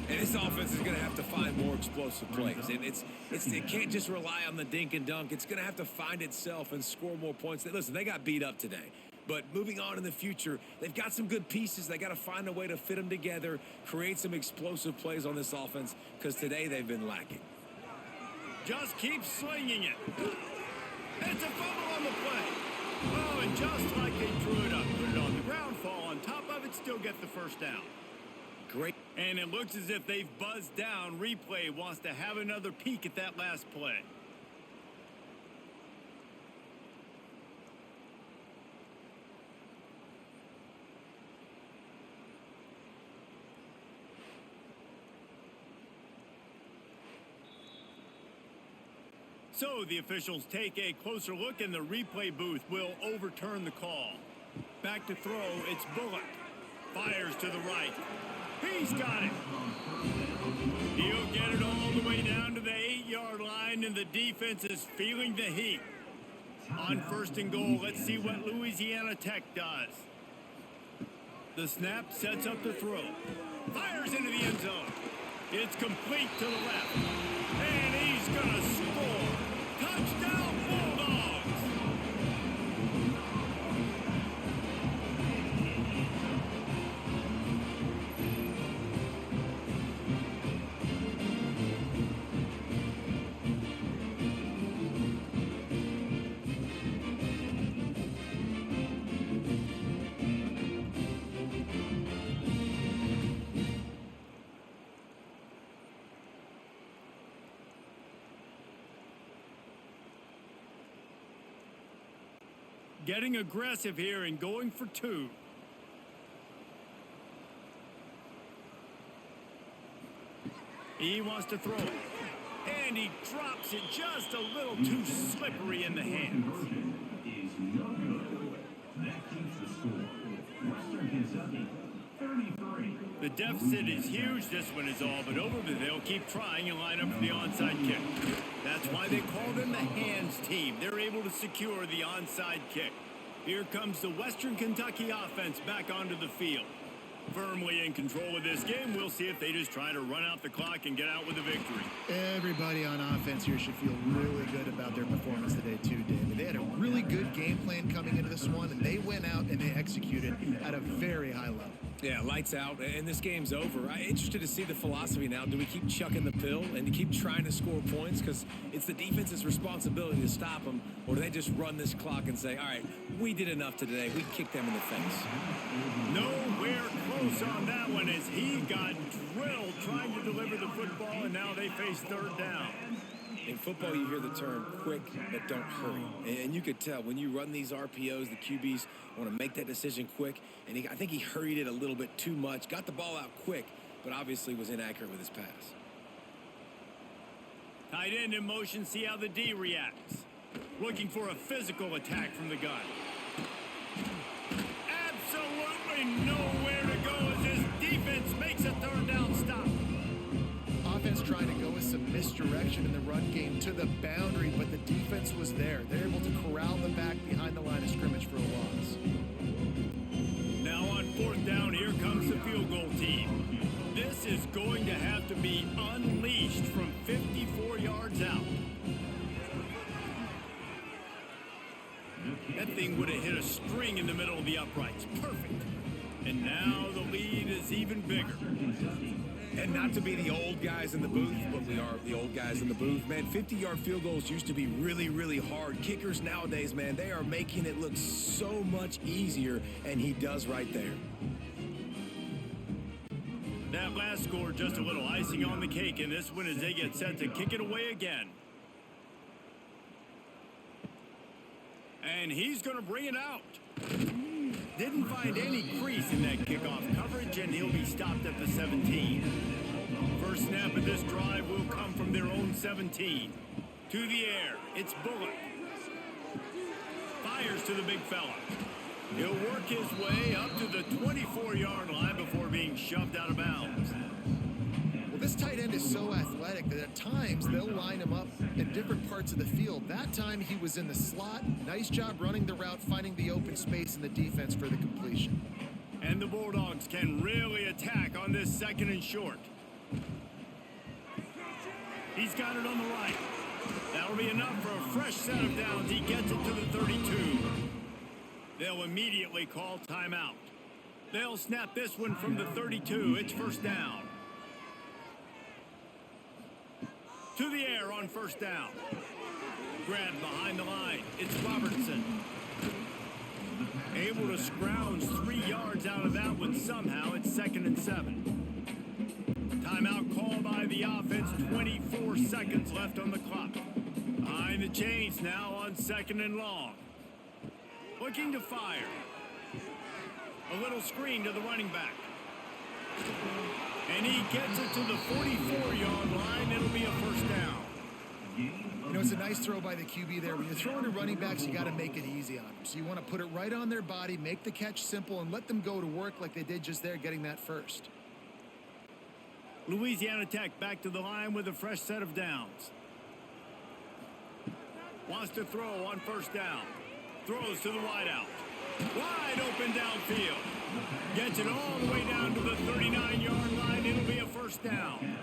And this offense is going to have to find more explosive plays. And it can't just rely on the dink and dunk. It's going to have to find itself and score more points. Listen, they got beat up today. But moving on in the future, they've got some good pieces. They got to find a way to fit them together, create some explosive plays on this offense, because today they've been lacking. Just keep slinging it. It's a fumble on the play. Oh, and just like they threw it up, put it on the ground, fall on top of it, still get the 1st down. Great. And it looks as if they've buzzed down. Replay wants to have another peek at that last play. So the officials take a closer look, and the replay booth will overturn the call. Back to throw, it's Bullock. Fires to the right. He's got it. He'll get it all the way down to the 8-yard line, and the defense is feeling the heat. On 1st and goal, let's see what Louisiana Tech does. The snap sets up the throw. Fires into the end zone. It's complete to the left. And he's going to score. Touchdown, Bulldogs! Getting aggressive here and going for 2. He wants to throw it. And he drops it just a little too slippery in the hands. Is no good. That keeps the score. Western Kentucky, 33. The deficit is huge. This one is all but over, but they'll keep trying and line up for the onside kick. That's why they call them the hands team. They're able to secure the onside kick. Here comes the Western Kentucky offense back onto the field. Firmly in control of this game. We'll see if they just try to run out the clock and get out with a victory. Everybody on offense here should feel really good about their performance today too, David. They had a really good game plan coming into this one, and they went out and they executed at a very high level. Yeah, lights out, and this game's over. I'm interested to see the philosophy now. Do we keep chucking the pill and to keep trying to score points? Because it's the defense's responsibility to stop them, or do they just run this clock and say, all right, we did enough today. We kicked them in the face. Nowhere close on that one as he got drilled trying to deliver the football, and now they face 3rd down. In football, you hear the term quick, but don't hurry. And you could tell when you run these RPOs, the QBs want to make that decision quick. And I think he hurried it a little bit too much, got the ball out quick, but obviously was inaccurate with his pass. Tight end in motion, see how the D reacts. Looking for a physical attack from the gun. Absolutely nowhere to go as his defense makes a 3rd down stop. Offense trying to go with some misdirection in the run game to the boundary, but the defense was there. They're able to corral the back behind the line of scrimmage for a loss. Now on 4th down, here comes the field goal team. This is going to have to be unleashed from 54 yards out. That thing would have hit a string in the middle of the uprights. Perfect. And now the lead is even bigger. And not to be the old guys in the booth, but we are the old guys in the booth. Man, 50-yard field goals used to be really, really hard. Kickers nowadays, man, they are making it look so much easier, and he does right there. That last score, just a little icing on the cake, and this one as they get set to kick it away again. And he's going to bring it out. Didn't find any crease in that kickoff coverage, and he'll be stopped at the 17. First snap of this drive will come from their own 17. To the air, it's Bullock. Fires to the big fella. He'll work his way up to the 24-yard line before being shoved out of bounds. Well, this tight end is so athletic that at times they'll line him up in different parts of the field. That time he was in the slot. Nice job running the route, finding the open space in the defense for the completion. And the Bulldogs can really attack on this second and short. He's got it on the right. That'll be enough for a fresh set of downs. He gets it to the 32. They'll immediately call timeout. They'll snap this one from the 32. It's first down. To the air on first down. Grabbed behind the line. It's Robertson. Able to scrounge 3 yards out of that one somehow. It's 2nd and 7. Timeout call by the offense. 24 seconds left on the clock. Behind the chains now on 2nd and long. Looking to fire. A little screen to the running back. And he gets it to the 44-yard line. It'll be a first down. You know, it's a nice throw by the QB there. When you're throwing to running backs, you got to make it easy on them. So you want to put it right on their body, make the catch simple, and let them go to work like they did just there, getting that first. Louisiana Tech back to the line with a fresh set of downs. Wants to throw on first down. Throws to the wideout. Wide open downfield. Gets it all the way down to the 39-yard line. It'll be a first down.